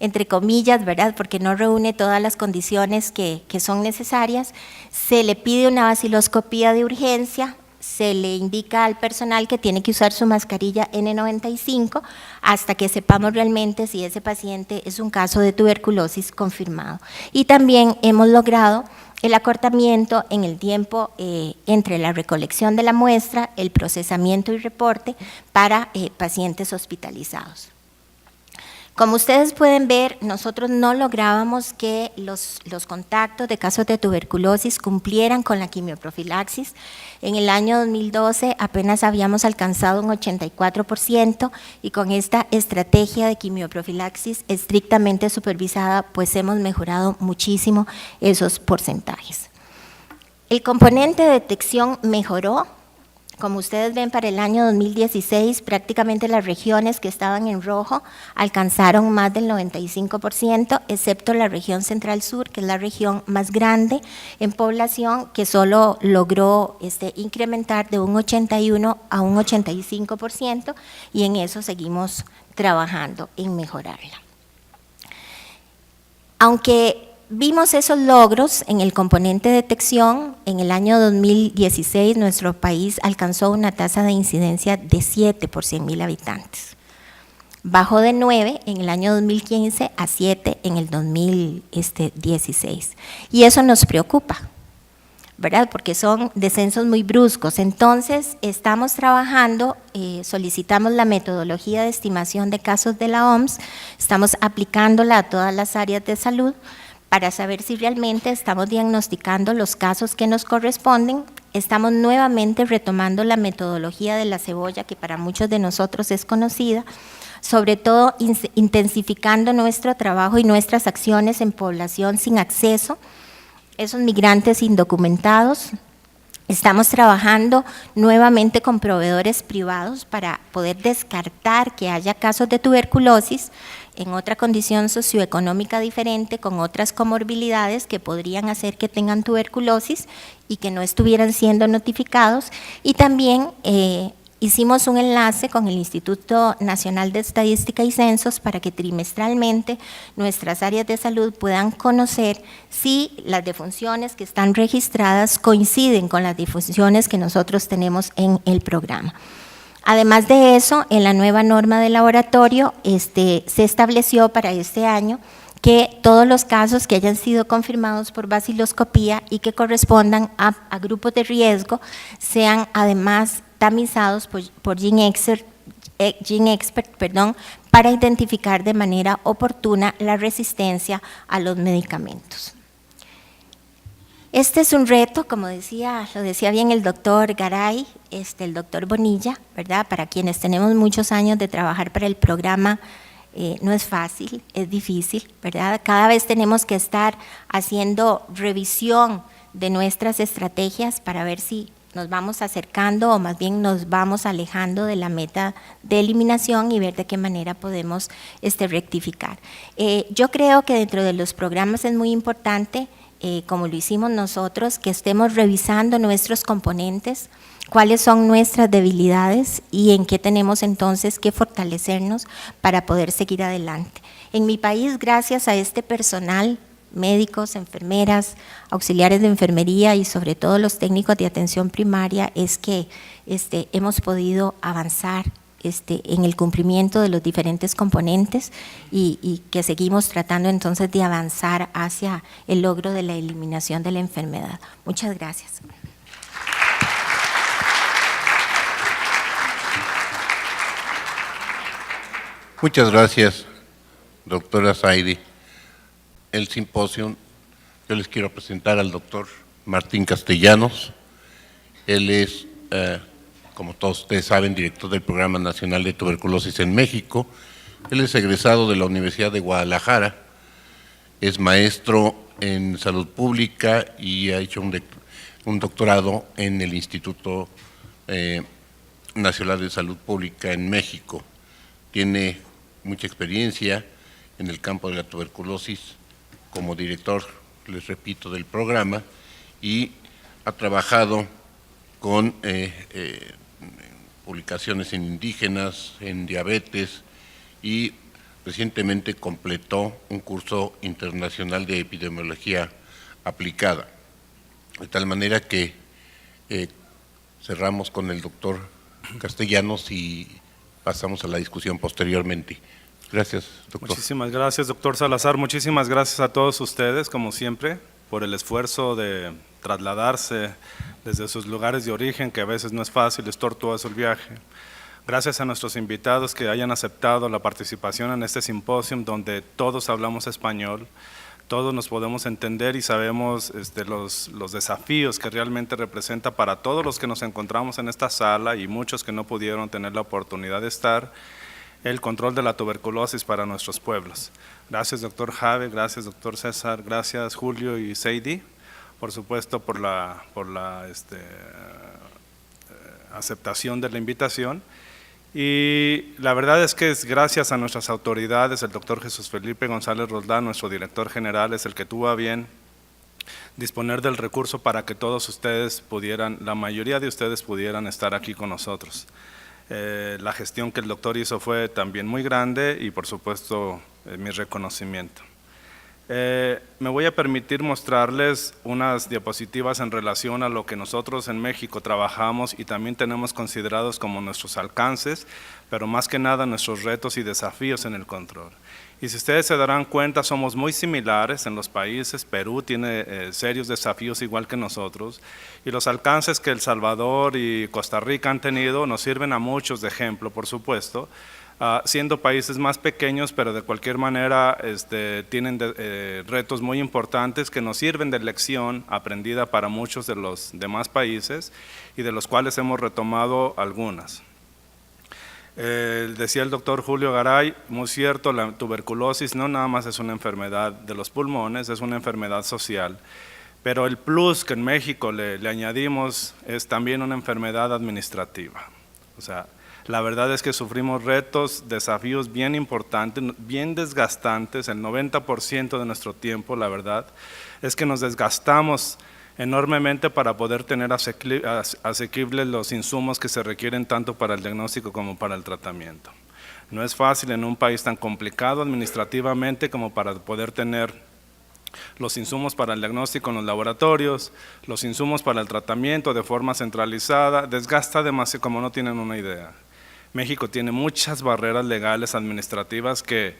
entre comillas, ¿verdad?, porque no reúne todas las condiciones que son necesarias. Se le pide una baciloscopía de urgencia. Se le indica al personal que tiene que usar su mascarilla N95 hasta que sepamos realmente si ese paciente es un caso de tuberculosis confirmado. Y también hemos logrado el acortamiento en el tiempo entre la recolección de la muestra, el procesamiento y reporte para pacientes hospitalizados. Como ustedes pueden ver, nosotros no lográbamos que los contactos de casos de tuberculosis cumplieran con la quimioprofilaxis. En el año 2012 apenas habíamos alcanzado un 84%, y con esta estrategia de quimioprofilaxis estrictamente supervisada, pues hemos mejorado muchísimo esos porcentajes. El componente de detección mejoró. Como ustedes ven, para el año 2016 prácticamente las regiones que estaban en rojo alcanzaron más del 95%, excepto la región Central-Sur, que es la región más grande en población, que solo logró incrementar de un 81 a un 85%, y en eso seguimos trabajando en mejorarla. Aunque vimos esos logros en el componente de detección, en el año 2016 nuestro país alcanzó una tasa de incidencia de 7 por 100.000 habitantes. Bajó de 9 en el año 2015 a 7 en el 2016. Y eso nos preocupa, ¿verdad?, porque son descensos muy bruscos. Entonces, estamos trabajando, solicitamos la metodología de estimación de casos de la OMS, estamos aplicándola a todas las áreas de salud, para saber si realmente estamos diagnosticando los casos que nos corresponden. Estamos nuevamente retomando la metodología de la cebolla, que para muchos de nosotros es conocida, sobre todo intensificando nuestro trabajo y nuestras acciones en población sin acceso, esos migrantes indocumentados. Estamos trabajando nuevamente con proveedores privados para poder descartar que haya casos de tuberculosis en otra condición socioeconómica diferente, con otras comorbilidades que podrían hacer que tengan tuberculosis y que no estuvieran siendo notificados. Y también hicimos un enlace con el Instituto Nacional de Estadística y Censos para que trimestralmente nuestras áreas de salud puedan conocer si las defunciones que están registradas coinciden con las defunciones que nosotros tenemos en el programa. Además de eso, en la nueva norma de laboratorio se estableció para este año que todos los casos que hayan sido confirmados por baciloscopía y que correspondan a grupos de riesgo sean además tamizados por GeneXpert, para identificar de manera oportuna la resistencia a los medicamentos. Este es un reto, como lo decía bien el doctor Garay, el doctor Bonilla, ¿verdad? Para quienes tenemos muchos años de trabajar para el programa, no es fácil, es difícil, ¿verdad? Cada vez tenemos que estar haciendo revisión de nuestras estrategias para ver si nos vamos acercando o más bien nos vamos alejando de la meta de eliminación y ver de qué manera podemos rectificar. Yo creo que dentro de los programas es muy importante, como lo hicimos nosotros, que estemos revisando nuestros componentes, cuáles son nuestras debilidades y en qué tenemos entonces que fortalecernos para poder seguir adelante. En mi país, gracias a este personal, médicos, enfermeras, auxiliares de enfermería y sobre todo los técnicos de atención primaria, es que hemos podido avanzar en el cumplimiento de los diferentes componentes y que seguimos tratando entonces de avanzar hacia el logro de la eliminación de la enfermedad. Muchas gracias. Muchas gracias, doctora Zaidi. El simposio, yo les quiero presentar al doctor Martín Castellanos. Él es, como todos ustedes saben, director del Programa Nacional de Tuberculosis en México. Él es egresado de la Universidad de Guadalajara, es maestro en salud pública y ha hecho un doctorado en el Instituto Nacional de Salud Pública en México. Tiene mucha experiencia en el campo de la tuberculosis como director, les repito, del programa, y ha trabajado con publicaciones en indígenas, en diabetes, y recientemente completó un curso internacional de epidemiología aplicada. De tal manera que cerramos con el doctor Castellanos y pasamos a la discusión posteriormente. Gracias, doctor. Muchísimas gracias, doctor Salazar. Muchísimas gracias a todos ustedes, como siempre, por el esfuerzo de trasladarse desde sus lugares de origen, que a veces no es fácil, es tortuoso el viaje. Gracias a nuestros invitados que hayan aceptado la participación en este simposio, donde todos hablamos español, todos nos podemos entender y sabemos los desafíos que realmente representa para todos los que nos encontramos en esta sala y muchos que no pudieron tener la oportunidad de estar, el control de la tuberculosis para nuestros pueblos. Gracias, doctor Jave, gracias, doctor César, gracias, Julio y Zaidi, por supuesto, por la aceptación de la invitación. Y la verdad es que es gracias a nuestras autoridades, el doctor Jesús Felipe González Roldán, nuestro director general, es el que tuvo a bien disponer del recurso para que todos ustedes pudieran, la mayoría de ustedes pudieran estar aquí con nosotros. La gestión que el doctor hizo fue también muy grande y por supuesto mi reconocimiento. Me voy a permitir mostrarles unas diapositivas en relación a lo que nosotros en México trabajamos y también tenemos considerados como nuestros alcances, pero más que nada nuestros retos y desafíos en el control. Y si ustedes se darán cuenta, somos muy similares en los países. Perú tiene serios desafíos igual que nosotros, y los alcances que El Salvador y Costa Rica han tenido nos sirven a muchos de ejemplo, por supuesto, siendo países más pequeños, pero de cualquier manera tienen retos muy importantes que nos sirven de lección aprendida para muchos de los demás países y de los cuales hemos retomado algunas. Decía el doctor Julio Garay, muy cierto, la tuberculosis no nada más es una enfermedad de los pulmones, es una enfermedad social, pero el plus que en México le añadimos es también una enfermedad administrativa. O sea, la verdad es que sufrimos retos, desafíos bien importantes, bien desgastantes. El 90% de nuestro tiempo, la verdad, es que nos desgastamos enormemente para poder tener asequibles los insumos que se requieren tanto para el diagnóstico como para el tratamiento. No es fácil en un país tan complicado administrativamente como para poder tener los insumos para el diagnóstico en los laboratorios, los insumos para el tratamiento de forma centralizada, desgasta demasiado como no tienen una idea. México tiene muchas barreras legales administrativas que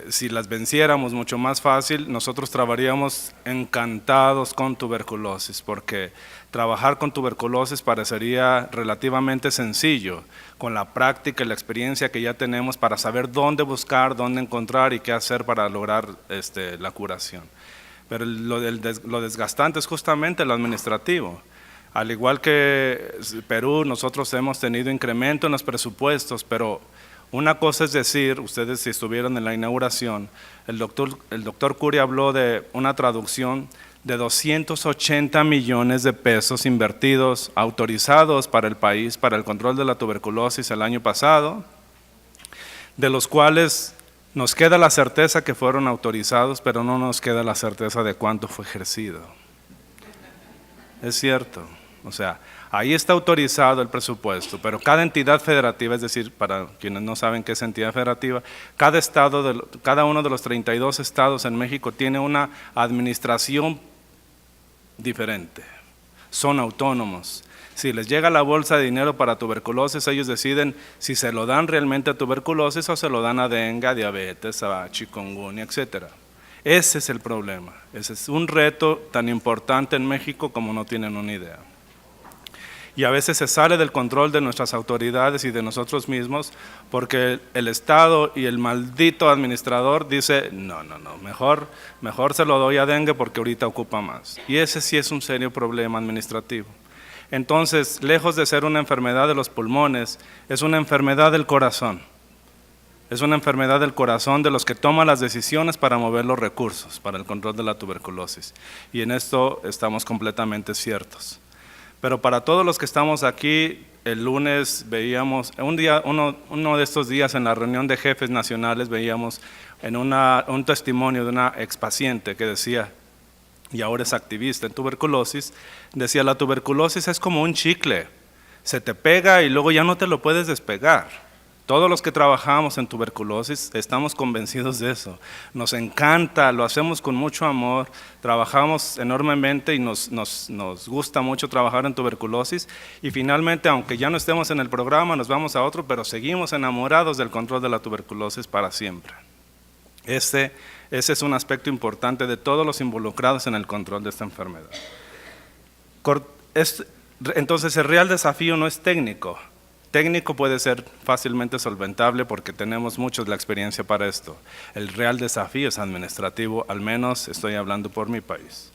si las venciéramos mucho más fácil, nosotros trabajaríamos encantados con tuberculosis, porque trabajar con tuberculosis parecería relativamente sencillo, con la práctica y la experiencia que ya tenemos para saber dónde buscar, dónde encontrar y qué hacer para lograr la curación. Pero lo desgastante es justamente lo administrativo. Al igual que Perú, nosotros hemos tenido incremento en los presupuestos, pero una cosa es decir, ustedes si estuvieron en la inauguración, el doctor Curi habló de una traducción de 280 millones de pesos invertidos, autorizados para el país, para el control de la tuberculosis el año pasado, de los cuales nos queda la certeza que fueron autorizados, pero no nos queda la certeza de cuánto fue ejercido. Es cierto. O sea, ahí está autorizado el presupuesto, pero cada entidad federativa, es decir, para quienes no saben qué es entidad federativa, cada uno de los 32 estados en México tiene una administración diferente. son autónomos. Si les llega la bolsa de dinero para tuberculosis, ellos deciden si se lo dan realmente a tuberculosis o se lo dan a dengue, a diabetes, a chikungunya, etc. Ese es el problema. Ese es un reto tan importante en México como no tienen una idea. Y a veces se sale del control de nuestras autoridades y de nosotros mismos porque el Estado y el maldito administrador dice, no, mejor se lo doy a dengue porque ahorita ocupa más. Y ese sí es un serio problema administrativo. Entonces, lejos de ser una enfermedad de los pulmones, es una enfermedad del corazón. Es una enfermedad del corazón de los que toman las decisiones para mover los recursos para el control de la tuberculosis. Y en esto estamos completamente ciertos. Pero para todos los que estamos aquí, el lunes veíamos, uno de estos días en la reunión de jefes nacionales, veíamos en un testimonio de una expaciente que decía, y ahora es activista en tuberculosis, decía, la tuberculosis es como un chicle, se te pega y luego ya no te lo puedes despegar. Todos los que trabajamos en tuberculosis estamos convencidos de eso. Nos encanta, lo hacemos con mucho amor, trabajamos enormemente y nos gusta mucho trabajar en tuberculosis y finalmente, aunque ya no estemos en el programa, nos vamos a otro, pero seguimos enamorados del control de la tuberculosis para siempre. Ese es un aspecto importante de todos los involucrados en el control de esta enfermedad. Entonces, el real desafío no es técnico. Técnico puede ser fácilmente solventable porque tenemos muchos la experiencia para esto. El real desafío es administrativo, al menos estoy hablando por mi país.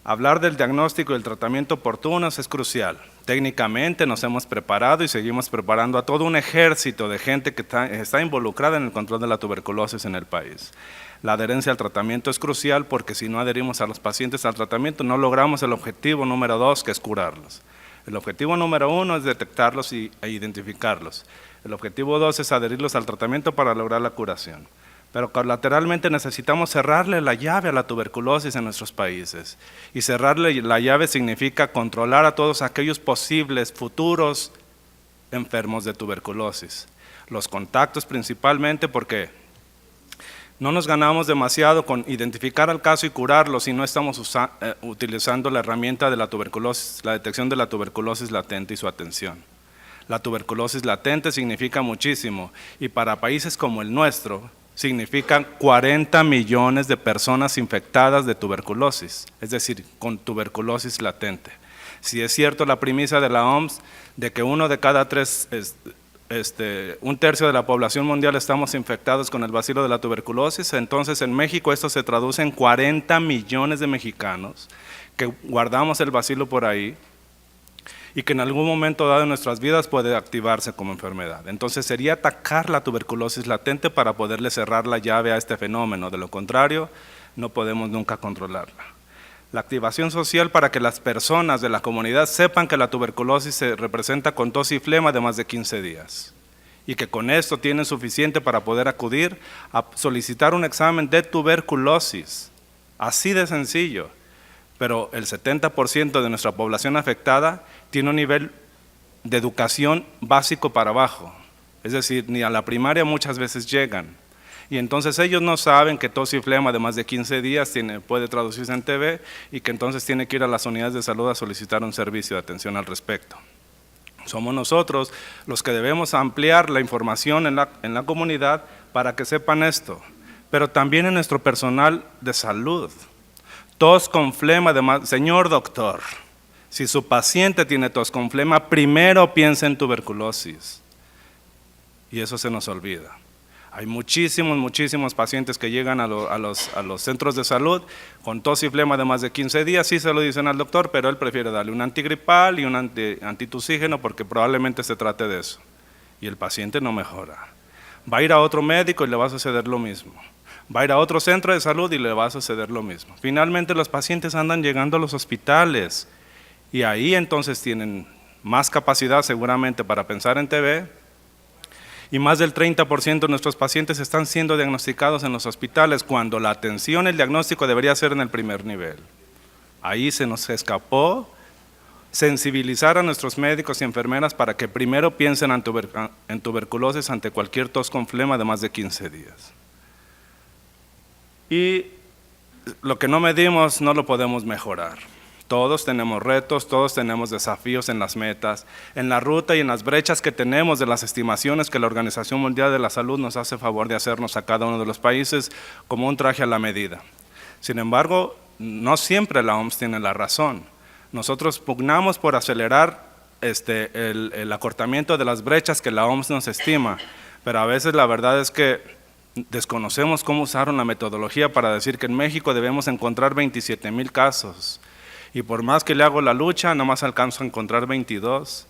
Hablar del diagnóstico y el tratamiento oportunos es crucial. Técnicamente nos hemos preparado y seguimos preparando a todo un ejército de gente que está involucrada en el control de la tuberculosis en el país. La adherencia al tratamiento es crucial porque si no adherimos a los pacientes al tratamiento no logramos el objetivo número 2, que es curarlos. El objetivo número 1 es detectarlos e identificarlos. El objetivo 2 es adherirlos al tratamiento para lograr la curación. Pero colateralmente necesitamos cerrarle la llave a la tuberculosis en nuestros países. Y cerrarle la llave significa controlar a todos aquellos posibles futuros enfermos de tuberculosis. Los contactos principalmente porque no nos ganamos demasiado con identificar el caso y curarlo si no estamos utilizando la herramienta de la tuberculosis, la detección de la tuberculosis latente y su atención. La tuberculosis latente significa muchísimo y para países como el nuestro significan 40 millones de personas infectadas de tuberculosis, es decir, con tuberculosis latente. Si es cierto la premisa de la OMS de que 1 de cada 3 un tercio de la población mundial estamos infectados con el bacilo de la tuberculosis, entonces en México esto se traduce en 40 millones de mexicanos que guardamos el bacilo por ahí y que en algún momento dado en nuestras vidas puede activarse como enfermedad. Entonces sería atacar la tuberculosis latente para poderle cerrar la llave a este fenómeno, de lo contrario no podemos nunca controlarla. La activación social para que las personas de la comunidad sepan que la tuberculosis se representa con tos y flema de más de 15 días y que con esto tienen suficiente para poder acudir a solicitar un examen de tuberculosis, así de sencillo, pero el 70% de nuestra población afectada tiene un nivel de educación básico para abajo, es decir, ni a la primaria muchas veces llegan. Y entonces ellos no saben que tos y flema de más de 15 días puede traducirse en TB y que entonces tiene que ir a las unidades de salud a solicitar un servicio de atención al respecto. Somos nosotros los que debemos ampliar la información en la comunidad para que sepan esto, pero también en nuestro personal de salud. Tos con flema, señor doctor, si su paciente tiene tos con flema, primero piensa en tuberculosis y eso se nos olvida. Hay muchísimos pacientes que llegan a los centros de salud con tos y flema de más de 15 días, sí se lo dicen al doctor, pero él prefiere darle un antigripal y un antitusígeno porque probablemente se trate de eso. Y el paciente no mejora. Va a ir a otro médico y le va a suceder lo mismo. Va a ir a otro centro de salud y le va a suceder lo mismo. Finalmente los pacientes andan llegando a los hospitales y ahí entonces tienen más capacidad seguramente para pensar en TB. Y más del 30% de nuestros pacientes están siendo diagnosticados en los hospitales cuando la atención, el diagnóstico debería ser en el primer nivel. Ahí se nos escapó sensibilizar a nuestros médicos y enfermeras para que primero piensen en tuberculosis ante cualquier tos con flema de más de 15 días. Y lo que no medimos no lo podemos mejorar. Todos tenemos retos, todos tenemos desafíos en las metas, en la ruta y en las brechas que tenemos de las estimaciones que la Organización Mundial de la Salud nos hace favor de hacernos a cada uno de los países como un traje a la medida. Sin embargo, no siempre la OMS tiene la razón. Nosotros pugnamos por acelerar el acortamiento de las brechas que la OMS nos estima, pero a veces la verdad es que desconocemos cómo usaron la metodología para decir que en México debemos encontrar 27,000 casos. Y por más que le hago la lucha, nada más alcanzo a encontrar 22.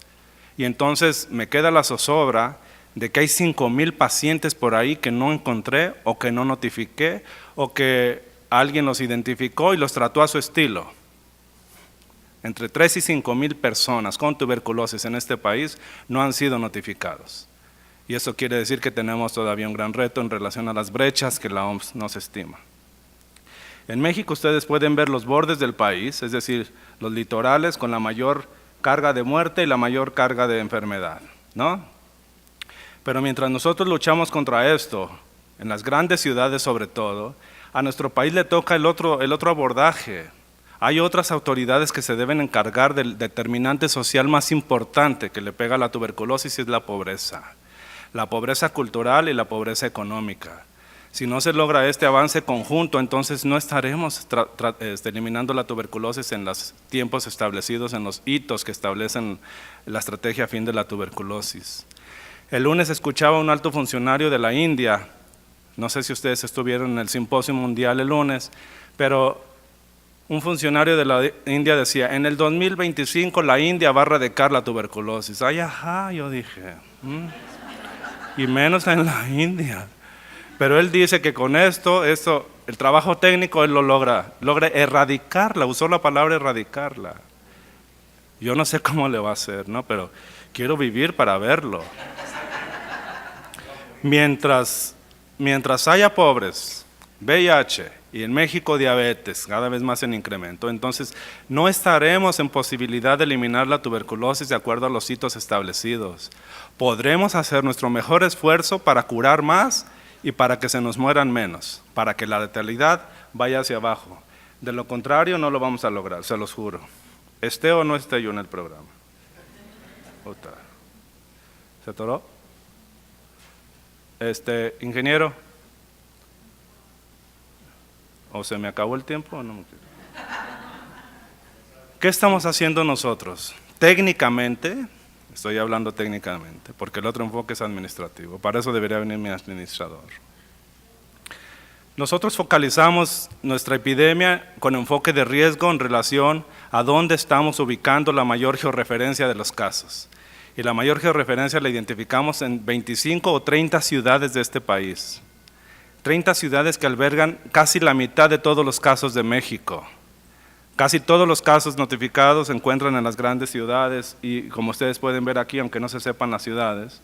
Y entonces me queda la zozobra de que hay 5,000 pacientes por ahí que no encontré o que no notifiqué o que alguien los identificó y los trató a su estilo. Entre 3 y 5,000 personas con tuberculosis en este país no han sido notificados. Y eso quiere decir que tenemos todavía un gran reto en relación a las brechas que la OMS nos estima. En México ustedes pueden ver los bordes del país, es decir, los litorales con la mayor carga de muerte y la mayor carga de enfermedad, ¿no? Pero mientras nosotros luchamos contra esto, en las grandes ciudades sobre todo, a nuestro país le toca el otro abordaje. Hay otras autoridades que se deben encargar del determinante social más importante que le pega a la tuberculosis y es la pobreza cultural y la pobreza económica. Si no se logra este avance conjunto, entonces no estaremos eliminando la tuberculosis en los tiempos establecidos, en los hitos que establecen la estrategia fin de la tuberculosis. El lunes escuchaba a un alto funcionario de la India, no sé si ustedes estuvieron en el simposio mundial el lunes, pero un funcionario de la India decía, en el 2025 la India va a erradicar la tuberculosis. Ay, ajá, yo dije, y menos en la India. Pero él dice que con esto, el trabajo técnico él lo logra erradicarla, usó la palabra erradicarla. Yo no sé cómo le va a hacer, ¿no? Pero quiero vivir para verlo. Mientras haya pobres, VIH y en México diabetes, cada vez más en incremento, entonces no estaremos en posibilidad de eliminar la tuberculosis de acuerdo a los hitos establecidos. Podremos hacer nuestro mejor esfuerzo para curar más y para que se nos mueran menos, para que la letalidad vaya hacia abajo. De lo contrario, no lo vamos a lograr, se los juro. Esté o no esté yo en el programa. ¿Se atoró? Ingeniero. ¿O se me acabó el tiempo o no? ¿Qué estamos haciendo nosotros? Técnicamente, estoy hablando técnicamente, porque el otro enfoque es administrativo, para eso debería venir mi administrador. Nosotros focalizamos nuestra epidemia con enfoque de riesgo en relación a dónde estamos ubicando la mayor georreferencia de los casos. Y la mayor georreferencia la identificamos en 25 o 30 ciudades de este país. 30 ciudades que albergan casi la mitad de todos los casos de México. Casi todos los casos notificados se encuentran en las grandes ciudades y como ustedes pueden ver aquí, aunque no se sepan las ciudades,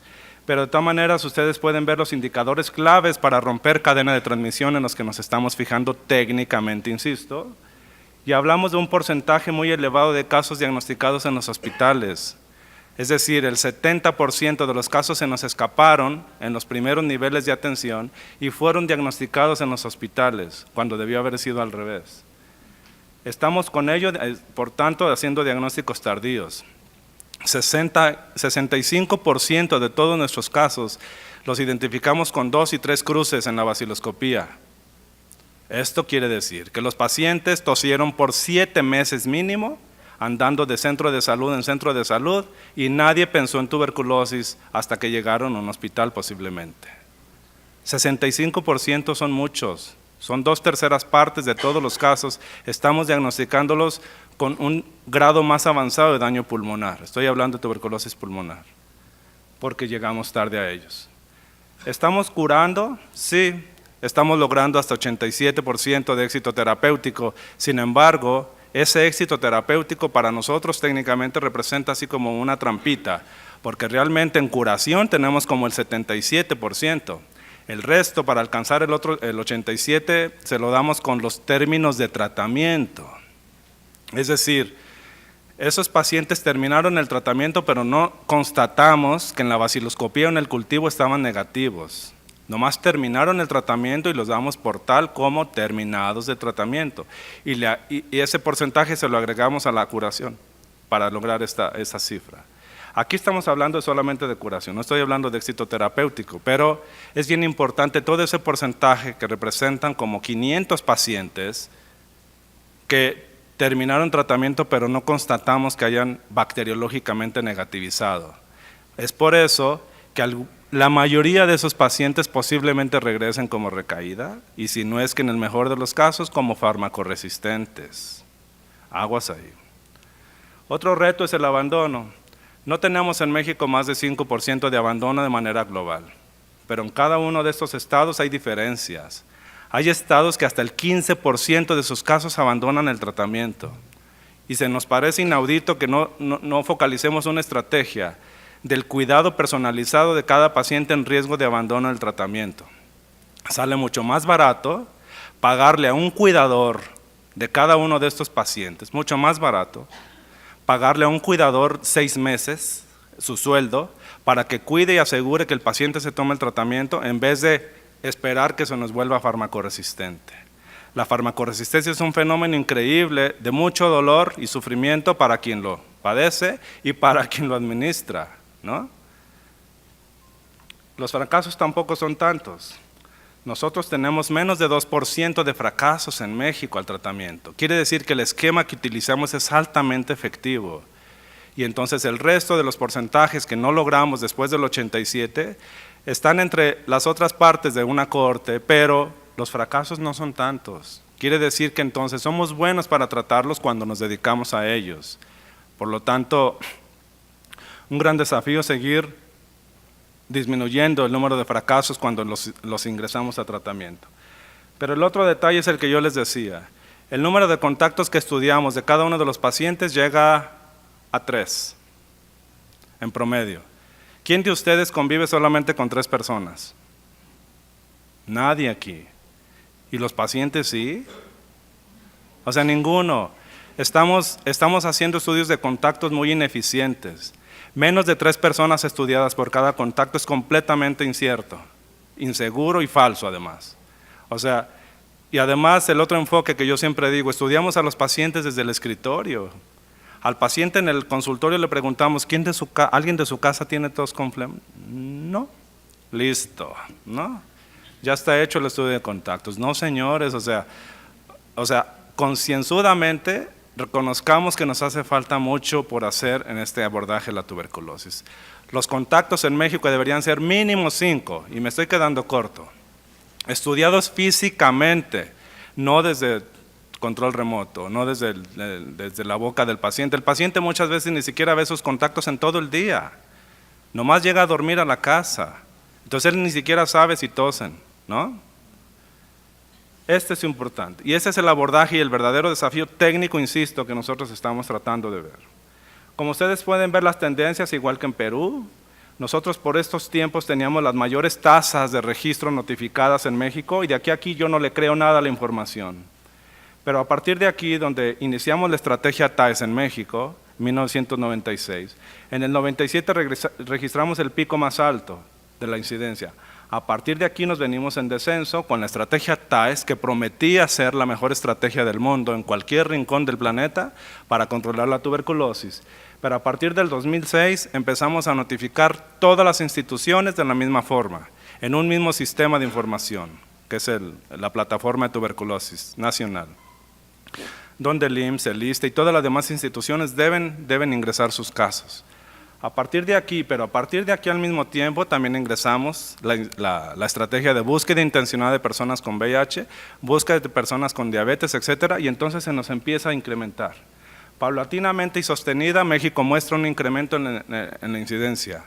pero de todas maneras ustedes pueden ver los indicadores claves para romper cadena de transmisión en los que nos estamos fijando técnicamente, insisto, y hablamos de un porcentaje muy elevado de casos diagnosticados en los hospitales. Es decir, el 70% de los casos se nos escaparon en los primeros niveles de atención y fueron diagnosticados en los hospitales, cuando debió haber sido al revés. Estamos con ello, por tanto, haciendo diagnósticos tardíos. 65% de todos nuestros casos los identificamos con 2 y 3 cruces en la baciloscopía. Esto quiere decir que los pacientes tosieron por 7 meses mínimo, andando de centro de salud en centro de salud, y nadie pensó en tuberculosis hasta que llegaron a un hospital posiblemente. 65% son muchos, son 2/3 partes de todos los casos, estamos diagnosticándolos con un grado más avanzado de daño pulmonar. Estoy hablando de tuberculosis pulmonar, porque llegamos tarde a ellos. ¿Estamos curando? Sí, estamos logrando hasta 87% de éxito terapéutico, sin embargo, ese éxito terapéutico para nosotros técnicamente representa así como una trampita, porque realmente en curación tenemos como el 77%. El resto, para alcanzar el 87%, se lo damos con los términos de tratamiento. Es decir, esos pacientes terminaron el tratamiento, pero no constatamos que en la baciloscopía o en el cultivo estaban negativos. Nomás terminaron el tratamiento y los damos por tal como terminados de tratamiento. Y ese porcentaje se lo agregamos a la curación para lograr esa cifra. Aquí estamos hablando solamente de curación, no estoy hablando de éxito terapéutico, pero es bien importante todo ese porcentaje que representan como 500 pacientes que terminaron tratamiento pero no constatamos que hayan bacteriológicamente negativizado. Es por eso que la mayoría de esos pacientes posiblemente regresen como recaída y si no es que en el mejor de los casos como farmacoresistentes. Aguas ahí. Otro reto es el abandono. No tenemos en México más de 5% de abandono de manera global, pero en cada uno de estos estados hay diferencias. Hay estados que hasta el 15% de sus casos abandonan el tratamiento y se nos parece inaudito que no focalicemos una estrategia del cuidado personalizado de cada paciente en riesgo de abandono del tratamiento. Sale mucho más barato pagarle a un cuidador de cada uno de estos pacientes, mucho más barato, pagarle a un cuidador 6 meses su sueldo para que cuide y asegure que el paciente se tome el tratamiento en vez de esperar que se nos vuelva farmacoresistente. La farmacoresistencia es un fenómeno increíble de mucho dolor y sufrimiento para quien lo padece y para quien lo administra, ¿no? Los fracasos tampoco son tantos. Nosotros tenemos menos de 2% de fracasos en México al tratamiento. Quiere decir que el esquema que utilizamos es altamente efectivo. Y entonces el resto de los porcentajes que no logramos después del 87 están entre las otras partes de una cohorte, pero los fracasos no son tantos. Quiere decir que entonces somos buenos para tratarlos cuando nos dedicamos a ellos. Por lo tanto, un gran desafío es seguir disminuyendo el número de fracasos cuando los ingresamos a tratamiento. Pero el otro detalle es el que yo les decía. El número de contactos que estudiamos de cada uno de los pacientes llega a 3, en promedio. ¿Quién de ustedes convive solamente con 3 personas? Nadie aquí. ¿Y los pacientes sí? O sea, ninguno. Estamos haciendo estudios de contactos muy ineficientes. Menos de 3 personas estudiadas por cada contacto es completamente incierto, inseguro y falso además. O sea, y además el otro enfoque que yo siempre digo, estudiamos a los pacientes desde el escritorio. Al paciente en el consultorio le preguntamos, ¿alguien de su casa tiene tos con flema? No. Listo, ¿no? Ya está hecho el estudio de contactos. No, señores, o sea, concienzudamente reconozcamos que nos hace falta mucho por hacer en este abordaje de la tuberculosis. Los contactos en México deberían ser mínimo 5, y me estoy quedando corto. Estudiados físicamente, no desde control remoto, no desde la boca del paciente. El paciente muchas veces ni siquiera ve sus contactos en todo el día. Nomás llega a dormir a la casa. Entonces él ni siquiera sabe si tosen, ¿no? Este es importante, y ese es el abordaje y el verdadero desafío técnico, insisto, que nosotros estamos tratando de ver. Como ustedes pueden ver las tendencias, igual que en Perú, nosotros por estos tiempos teníamos las mayores tasas de registro notificadas en México, y de aquí a aquí yo no le creo nada a la información. Pero a partir de aquí, donde iniciamos la estrategia TAES en México, 1996, en el 97 registramos el pico más alto de la incidencia. A partir de aquí nos venimos en descenso con la estrategia TAES, que prometía ser la mejor estrategia del mundo en cualquier rincón del planeta para controlar la tuberculosis. Pero a partir del 2006 empezamos a notificar todas las instituciones de la misma forma, en un mismo sistema de información, que es la plataforma de tuberculosis nacional, donde el IMSS, el ISSSTE y todas las demás instituciones deben ingresar sus casos. A partir de aquí, pero a partir de aquí al mismo tiempo también ingresamos la estrategia de búsqueda intencionada de personas con VIH, búsqueda de personas con diabetes, etcétera, y entonces se nos empieza a incrementar. Paulatinamente y sostenida, México muestra un incremento en la incidencia.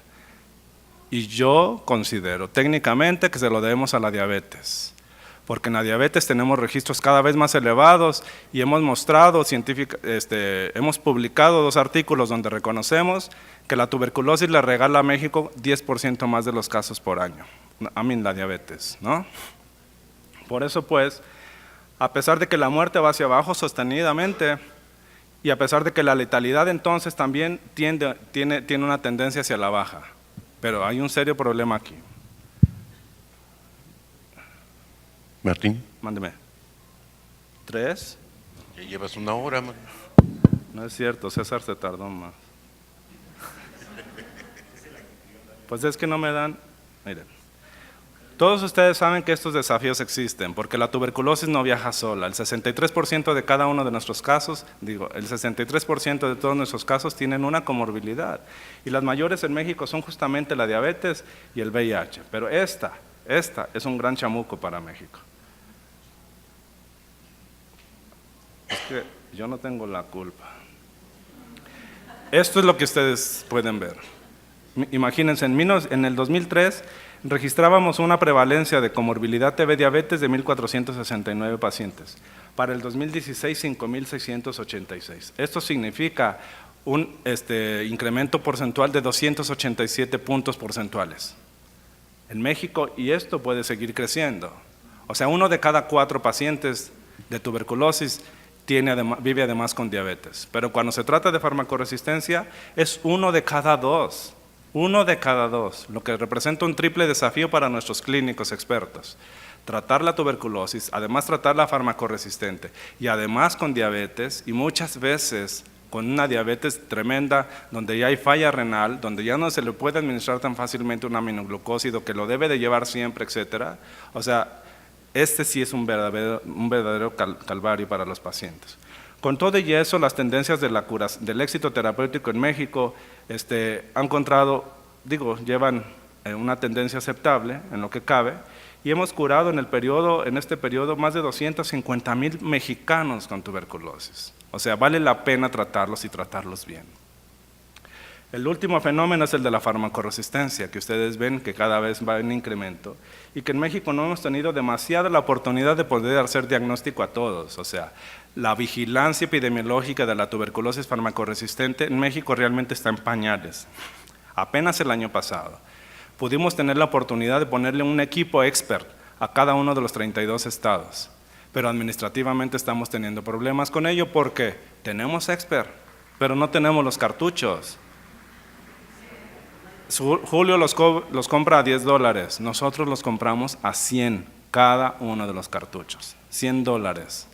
Y yo considero técnicamente que se lo debemos a la diabetes, porque en la diabetes tenemos registros cada vez más elevados y hemos mostrado, hemos publicado 2 artículos donde reconocemos que la tuberculosis le regala a México 10% más de los casos por año, la diabetes, ¿no? Por eso pues, a pesar de que la muerte va hacia abajo sostenidamente, y a pesar de que la letalidad entonces también tiene una tendencia hacia la baja, pero hay un serio problema aquí. Martín. Mándeme. 3. Ya llevas una hora, man. No es cierto, César se tardó más. Pues es que no me dan, miren, todos ustedes saben que estos desafíos existen, porque la tuberculosis no viaja sola. El 63% de cada uno de nuestros casos, el 63% de todos nuestros casos tienen una comorbilidad. Y las mayores en México son justamente la diabetes y el VIH. Pero esta es un gran chamuco para México. Es que yo no tengo la culpa. Esto es lo que ustedes pueden ver. Imagínense, en el 2003 registrábamos una prevalencia de comorbilidad TB diabetes de 1.469 pacientes. Para el 2016, 5.686. Esto significa un incremento porcentual de 287 puntos porcentuales en México, y esto puede seguir creciendo. O sea, 1 de cada 4 pacientes de tuberculosis vive además con diabetes. Pero cuando se trata de farmacoresistencia, es 1 de cada 2. 1 de cada 2, lo que representa un triple desafío para nuestros clínicos expertos. Tratar la tuberculosis, además tratar la farmacoresistente, y además con diabetes, y muchas veces con una diabetes tremenda, donde ya hay falla renal, donde ya no se le puede administrar tan fácilmente un aminoglucósido, que lo debe de llevar siempre, etcétera. O sea, este sí es un verdadero calvario para los pacientes. Con todo y eso, las tendencias del éxito terapéutico en México han encontrado, llevan una tendencia aceptable en lo que cabe, y hemos curado en este periodo más de 250,000 mexicanos con tuberculosis. O sea, vale la pena tratarlos y tratarlos bien. El último fenómeno es el de la farmacoresistencia, que ustedes ven que cada vez va en incremento, y que en México no hemos tenido demasiada la oportunidad de poder hacer diagnóstico a todos. O sea, la vigilancia epidemiológica de la tuberculosis farmacoresistente en México realmente está en pañales. Apenas el año pasado pudimos tener la oportunidad de ponerle un equipo expert a cada uno de los 32 estados, pero administrativamente estamos teniendo problemas con ello porque tenemos expert, pero no tenemos los cartuchos. Julio los compra a $10, nosotros los compramos a 100 cada uno de los cartuchos, $100.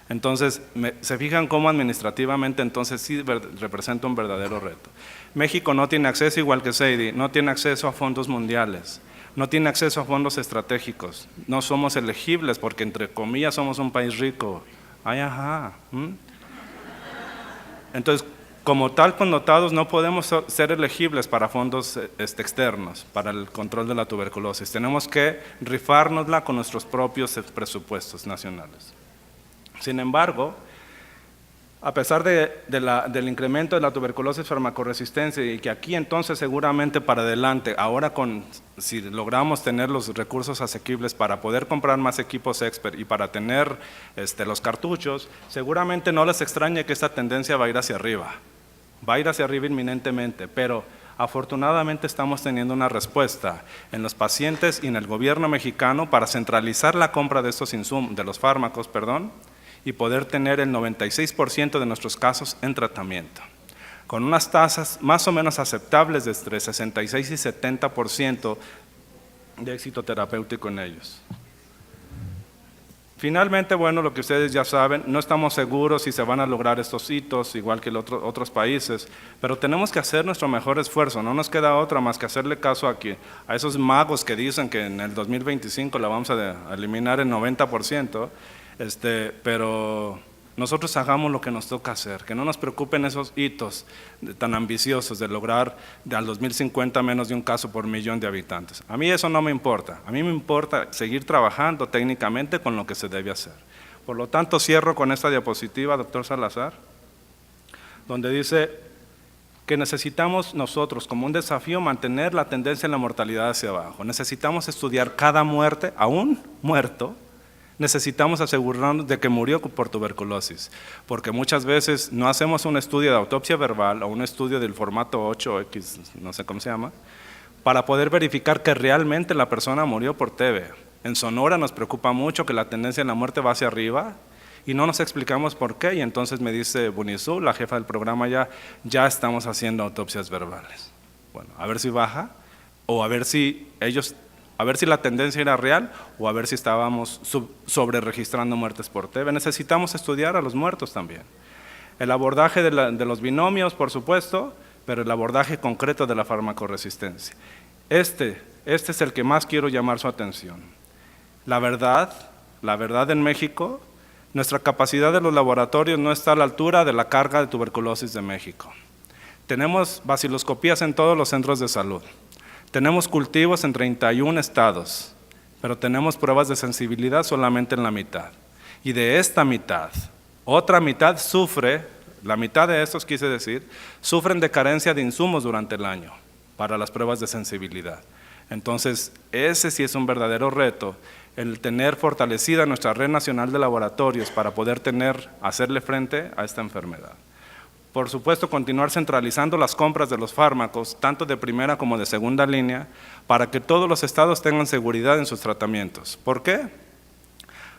Entonces, ¿se fijan cómo administrativamente entonces sí representa un verdadero reto? México no tiene acceso, igual que Seidi, no tiene acceso a fondos mundiales, no tiene acceso a fondos estratégicos, no somos elegibles porque entre comillas somos un país rico. Ay, ajá. Entonces, como tal connotados, no podemos ser elegibles para fondos externos, para el control de la tuberculosis. Tenemos que rifárnosla con nuestros propios presupuestos nacionales. Sin embargo, a pesar del incremento de la tuberculosis farmacoresistencia, y que aquí entonces seguramente para adelante, ahora si logramos tener los recursos asequibles para poder comprar más equipos expert y para tener los cartuchos, seguramente no les extrañe que esta tendencia va a ir hacia arriba inminentemente, pero afortunadamente estamos teniendo una respuesta en los pacientes y en el gobierno mexicano para centralizar la compra de estos insumos, de los fármacos, y poder tener el 96% de nuestros casos en tratamiento, con unas tasas más o menos aceptables de entre 66 y 70% de éxito terapéutico en ellos. Finalmente, bueno, lo que ustedes ya saben, no estamos seguros si se van a lograr estos hitos, igual que otros países, pero tenemos que hacer nuestro mejor esfuerzo, no nos queda otra más que hacerle caso a esos magos que dicen que en el 2025 la vamos a eliminar el 90%, pero nosotros hagamos lo que nos toca hacer, que no nos preocupen esos hitos tan ambiciosos de lograr al 2050 menos de un caso por millón de habitantes. A mí eso no me importa, a mí me importa seguir trabajando técnicamente con lo que se debe hacer. Por lo tanto, cierro con esta diapositiva, doctor Salazar, donde dice que necesitamos nosotros como un desafío mantener la tendencia en la mortalidad hacia abajo. Necesitamos estudiar cada muerte, aún muerto, necesitamos asegurarnos de que murió por tuberculosis, porque muchas veces no hacemos un estudio de autopsia verbal o un estudio del formato 8X, no sé cómo se llama, para poder verificar que realmente la persona murió por TB. En Sonora nos preocupa mucho que la tendencia en la muerte va hacia arriba y no nos explicamos por qué, y entonces me dice Bunizú, la jefa del programa, ya estamos haciendo autopsias verbales. Bueno, a ver si baja, o a ver si ellos a ver si la tendencia era real o a ver si estábamos sobre registrando muertes por TB. Necesitamos estudiar a los muertos también. El abordaje de los binomios, por supuesto, pero el abordaje concreto de la farmacoresistencia. Este es el que más quiero llamar su atención. La verdad en México, nuestra capacidad de los laboratorios no está a la altura de la carga de tuberculosis de México. Tenemos baciloscopías en todos los centros de salud. Tenemos cultivos en 31 estados, pero tenemos pruebas de sensibilidad solamente en la mitad. Y de esta mitad, otra mitad sufre, la mitad de estos quise decir, sufren de carencia de insumos durante el año para las pruebas de sensibilidad. Entonces, ese sí es un verdadero reto, el tener fortalecida nuestra red nacional de laboratorios para poder hacerle frente a esta enfermedad. Por supuesto, continuar centralizando las compras de los fármacos, tanto de primera como de segunda línea, para que todos los estados tengan seguridad en sus tratamientos. ¿Por qué?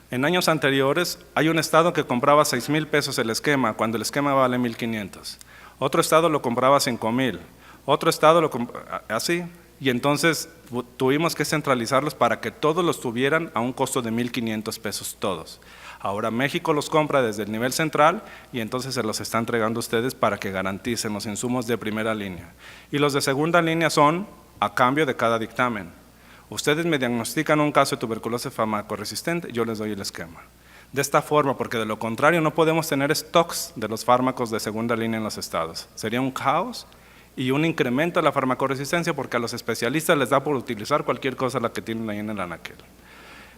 En años anteriores, hay un estado que compraba 6,000 pesos el esquema, cuando el esquema vale 1,500. Otro estado lo compraba 5,000. Otro estado lo compraba así. Y entonces tuvimos que centralizarlos para que todos los tuvieran a un costo de 1,500 pesos todos. Ahora México los compra desde el nivel central y entonces se los está entregando a ustedes para que garanticen los insumos de primera línea. Y los de segunda línea son a cambio de cada dictamen. Ustedes me diagnostican un caso de tuberculosis farmacoresistente, yo les doy el esquema. De esta forma, porque de lo contrario no podemos tener stocks de los fármacos de segunda línea en los estados. Sería un caos y un incremento de la farmacoresistencia porque a los especialistas les da por utilizar cualquier cosa la que tienen ahí en el anaquel.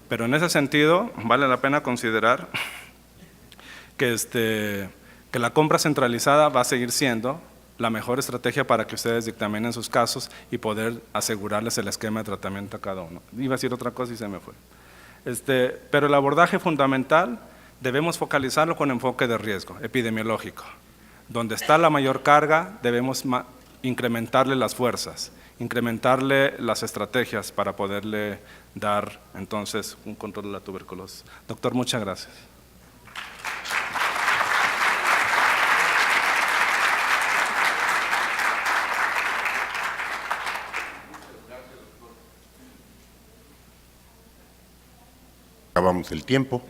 Pero en ese sentido, vale la pena considerar que la compra centralizada va a seguir siendo la mejor estrategia para que ustedes dictaminen sus casos y poder asegurarles el esquema de tratamiento a cada uno. Iba a decir otra cosa y se me fue. Pero el abordaje fundamental debemos focalizarlo con enfoque de riesgo epidemiológico. Donde está la mayor carga, debemos incrementarle las fuerzas, incrementarle las estrategias para poderle dar entonces un control de la tuberculosis. Doctor, muchas gracias. Acabamos el tiempo.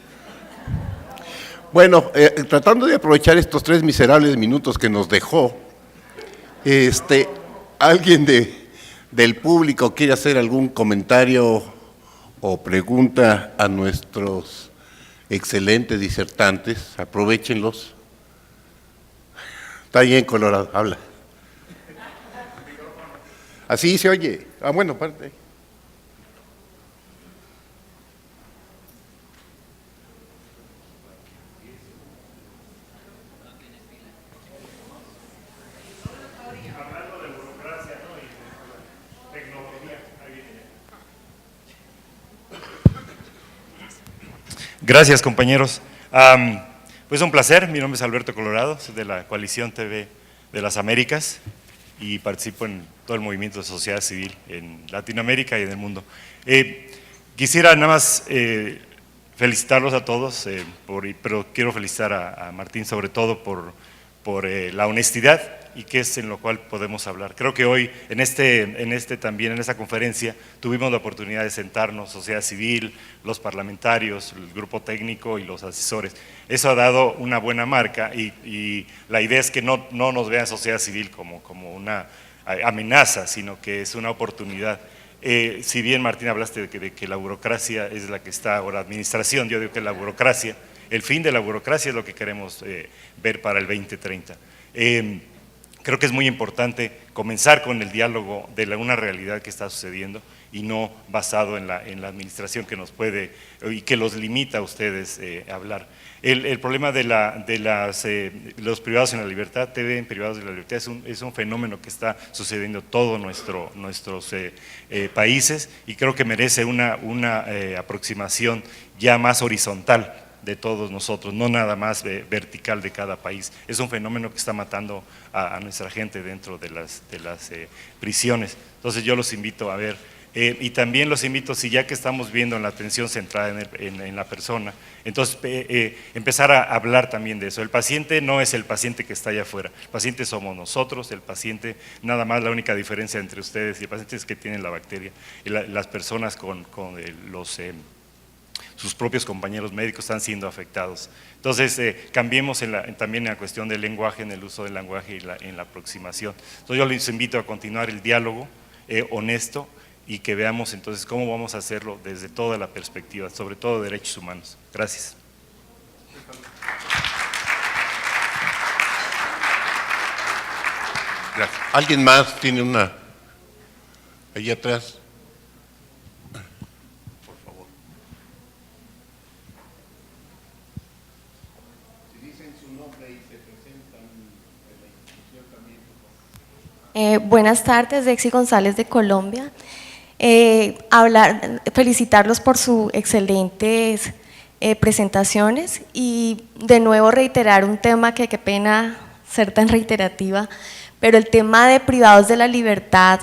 Bueno, tratando de aprovechar estos 3 miserables minutos que nos dejó, ¿alguien del público quiere hacer algún comentario o pregunta a nuestros excelentes disertantes? Aprovéchenlos. Está bien, Colorado, habla. Así se oye. Ah, bueno, parte. Gracias, compañeros. Pues un placer, mi nombre es Alberto Colorado, soy de la Coalición TV de las Américas y participo en todo el movimiento de sociedad civil en Latinoamérica y en el mundo. Quisiera nada más felicitarlos a todos, pero quiero felicitar a Martín sobre todo por la honestidad y que es en lo cual podemos hablar. Creo que hoy también en esta conferencia tuvimos la oportunidad de sentarnos, sociedad civil, los parlamentarios, el grupo técnico y los asesores. Eso ha dado una buena marca y la idea es que no nos vean sociedad civil como una amenaza, sino que es una oportunidad. Si bien, Martín, hablaste de que la burocracia es la que está, o la administración, yo digo que la burocracia, el fin de la burocracia es lo que queremos ver para el 2030. Creo que es muy importante comenzar con el diálogo de una realidad que está sucediendo y no basado en la administración que nos puede y que los limita a ustedes a hablar. El problema de los privados en la libertad, TV en privados de la libertad, es un fenómeno que está sucediendo en todos nuestros países y creo que merece una aproximación ya más horizontal de todos nosotros, no nada más vertical de cada país. Es un fenómeno que está matando a nuestra gente dentro de las prisiones. Entonces yo los invito a ver Y también los invito, si ya que estamos viendo en la atención centrada en la persona, entonces empezar a hablar también de eso. El paciente no es el paciente que está allá afuera, el paciente somos nosotros, el paciente, nada más la única diferencia entre ustedes y el paciente es que tienen la bacteria, y las personas con sus propios compañeros médicos están siendo afectados. Entonces, cambiemos también en la cuestión del lenguaje, en el uso del lenguaje y en la aproximación. Entonces, yo les invito a continuar el diálogo honesto, y que veamos entonces cómo vamos a hacerlo desde toda la perspectiva, sobre todo de derechos humanos. Gracias. Gracias. ¿Alguien más tiene una? Allí atrás. Por favor. Si dicen su nombre y se presentan en la institución también. Buenas tardes, Dexy González de Colombia. Felicitarlos por sus excelentes presentaciones y de nuevo reiterar un tema que qué pena ser tan reiterativa, pero el tema de privados de la libertad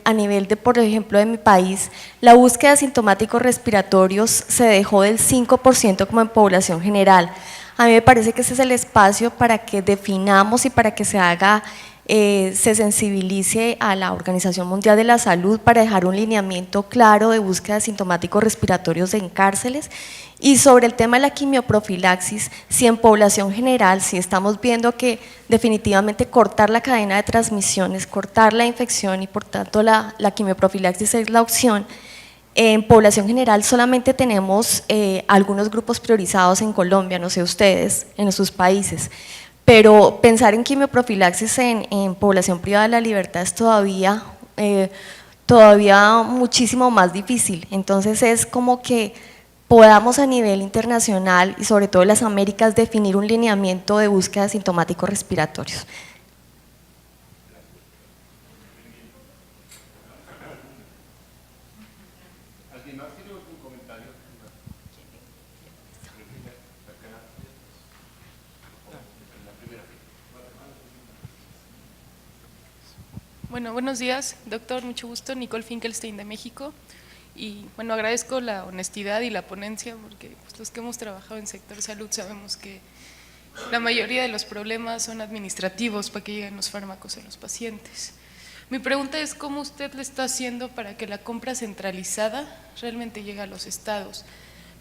a nivel de, por ejemplo, de mi país, la búsqueda de asintomáticos respiratorios se dejó del 5% como en población general. A mí me parece que ese es el espacio para que definamos y para que se haga se sensibilice a la Organización Mundial de la Salud para dejar un lineamiento claro de búsqueda de asintomáticos respiratorios en cárceles. Y sobre el tema de la quimioprofilaxis, si en población general, si estamos viendo que definitivamente cortar la cadena de transmisiones, cortar la infección y por tanto la quimioprofilaxis es la opción, en población general solamente tenemos algunos grupos priorizados en Colombia, no sé ustedes, en sus países. Pero pensar en quimioprofilaxis en población privada de la libertad es todavía muchísimo más difícil. Entonces es como que podamos a nivel internacional y sobre todo en las Américas definir un lineamiento de búsqueda de asintomáticos respiratorios. Bueno, buenos días, doctor, mucho gusto, Nicole Finkelstein de México. Y bueno, agradezco la honestidad y la ponencia porque pues, los que hemos trabajado en sector salud sabemos que la mayoría de los problemas son administrativos para que lleguen los fármacos a los pacientes. Mi pregunta es cómo usted le está haciendo para que la compra centralizada realmente llegue a los estados,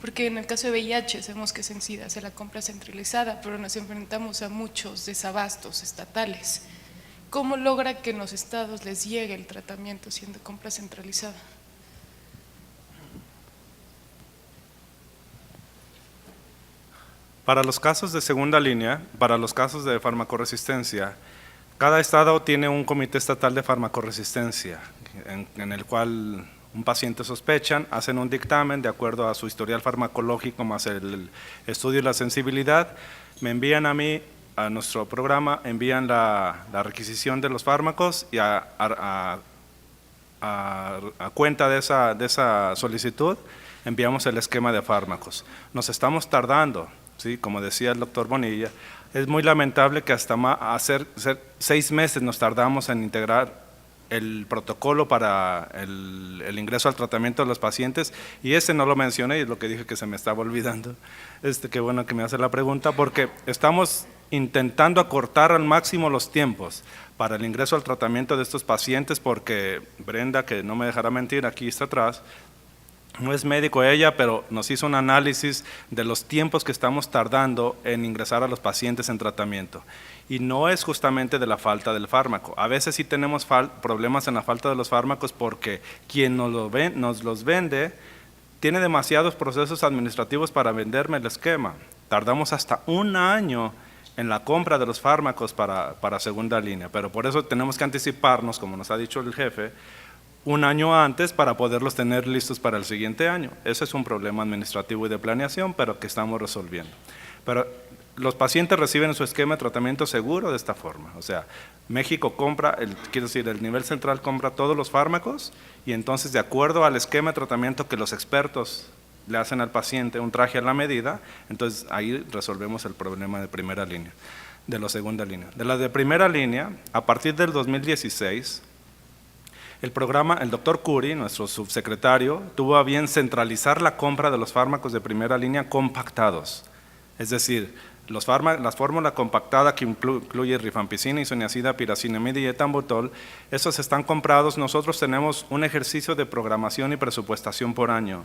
porque en el caso de VIH sabemos que es en SIDA hace la compra centralizada, pero nos enfrentamos a muchos desabastos estatales. ¿Cómo logra que en los estados les llegue el tratamiento siendo compra centralizada? Para los casos de segunda línea, para los casos de farmacoresistencia, cada estado tiene un comité estatal de farmacoresistencia en el cual un paciente sospechan, hacen un dictamen de acuerdo a su historial farmacológico más el estudio y la sensibilidad, me envían a mí, a nuestro programa, envían la requisición de los fármacos y a cuenta de esa solicitud enviamos el esquema de fármacos. Nos estamos tardando, ¿sí? Como decía el doctor Bonilla, es muy lamentable que hasta hacer 6 meses nos tardamos en integrar el protocolo para el ingreso al tratamiento de los pacientes, y ese no lo mencioné y es lo que dije que se me estaba olvidando. Qué bueno que me hace la pregunta porque estamos intentando acortar al máximo los tiempos para el ingreso al tratamiento de estos pacientes porque Brenda, que no me dejará mentir, aquí está atrás, no es médico ella, pero nos hizo un análisis de los tiempos que estamos tardando en ingresar a los pacientes en tratamiento. Y no es justamente de la falta del fármaco. A veces sí tenemos problemas en la falta de los fármacos porque quien nos los vende tiene demasiados procesos administrativos para venderme el esquema. Tardamos hasta 1 año en la compra de los fármacos para segunda línea, pero por eso tenemos que anticiparnos, como nos ha dicho el jefe, 1 año antes para poderlos tener listos para el siguiente año. Ese es un problema administrativo y de planeación, pero que estamos resolviendo. Pero los pacientes reciben su esquema de tratamiento seguro de esta forma. O sea, México compra, quiero decir, el nivel central compra todos los fármacos y entonces de acuerdo al esquema de tratamiento que los expertos le hacen al paciente, un traje a la medida, entonces ahí resolvemos el problema de primera línea, de la segunda línea. De la de primera línea, a partir del 2016, El programa, el doctor Curi, nuestro subsecretario, tuvo a bien centralizar la compra de los fármacos de primera línea compactados. Es decir, la fórmula compactada que incluye rifampicina, isoniazida, piracinamida y etambutol, esos están comprados. Nosotros tenemos un ejercicio de programación y presupuestación por año.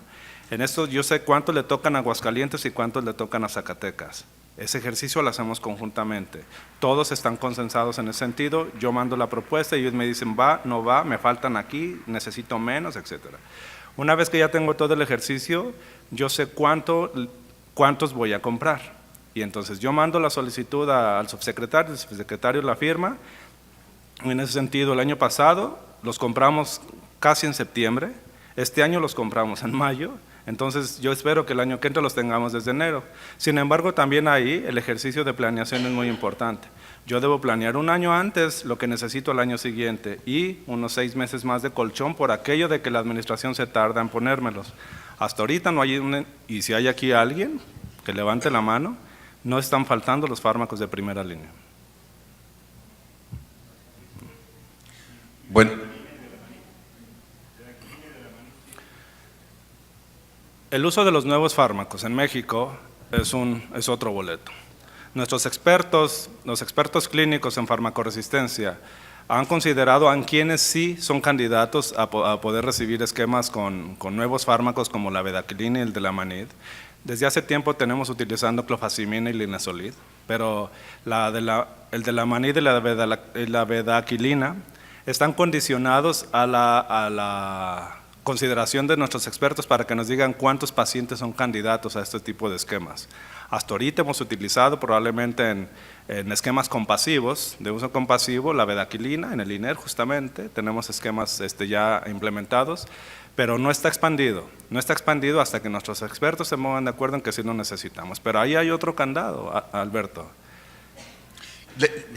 En esto yo sé cuánto le tocan a Aguascalientes y cuánto le tocan a Zacatecas. Ese ejercicio lo hacemos conjuntamente. Todos están consensados en ese sentido. Yo mando la propuesta y ellos me dicen va, no va, me faltan aquí, necesito menos, etc. Una vez que ya tengo todo el ejercicio, yo sé cuántos voy a comprar. Y entonces yo mando la solicitud al subsecretario, el subsecretario la firma. En ese sentido, el año pasado los compramos casi en septiembre, este año los compramos en mayo, entonces yo espero que el año que entra los tengamos desde enero. Sin embargo, también ahí el ejercicio de planeación es muy importante. Yo debo planear un año antes lo que necesito el año siguiente y unos 6 meses más de colchón por aquello de que la administración se tarda en ponérmelos. Hasta ahorita no hay, y si hay aquí alguien que levante la mano, no están faltando los fármacos de primera línea. Bueno. El uso de los nuevos fármacos en México es otro boleto. Nuestros expertos, los expertos clínicos en farmacoresistencia, han considerado a quienes sí son candidatos a poder recibir esquemas con nuevos fármacos como la bedaquilina y el Delamanid. Desde hace tiempo tenemos utilizando clofazimina y linezolid, pero el Delamanid y la bedaquilina están condicionados a la consideración de nuestros expertos para que nos digan cuántos pacientes son candidatos a este tipo de esquemas. Hasta ahorita hemos utilizado probablemente en esquemas compasivos, de uso compasivo, la bedaquilina en el INER justamente, tenemos esquemas ya implementados, pero no está expandido hasta que nuestros expertos se pongan de acuerdo en que sí lo necesitamos. Pero ahí hay otro candado, Alberto.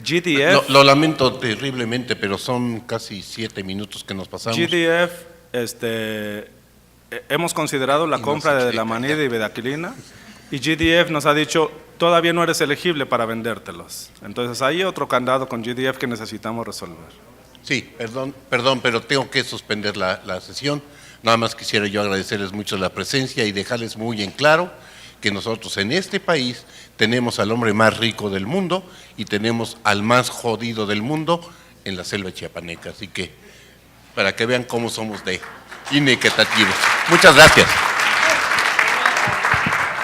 GDF, lo lamento terriblemente, pero son casi 7 minutos que nos pasamos. GDF, hemos considerado la compra de Delamanid y bedaquilina y GDF nos ha dicho todavía no eres elegible para vendértelos. Entonces hay otro candado con GDF que necesitamos resolver. Sí, perdón, pero tengo que suspender la sesión. Nada más quisiera yo agradecerles mucho la presencia y dejarles muy en claro que nosotros en este país tenemos al hombre más rico del mundo y tenemos al más jodido del mundo en la selva chiapaneca. Así que, para que vean cómo somos de inequitativos. Muchas gracias.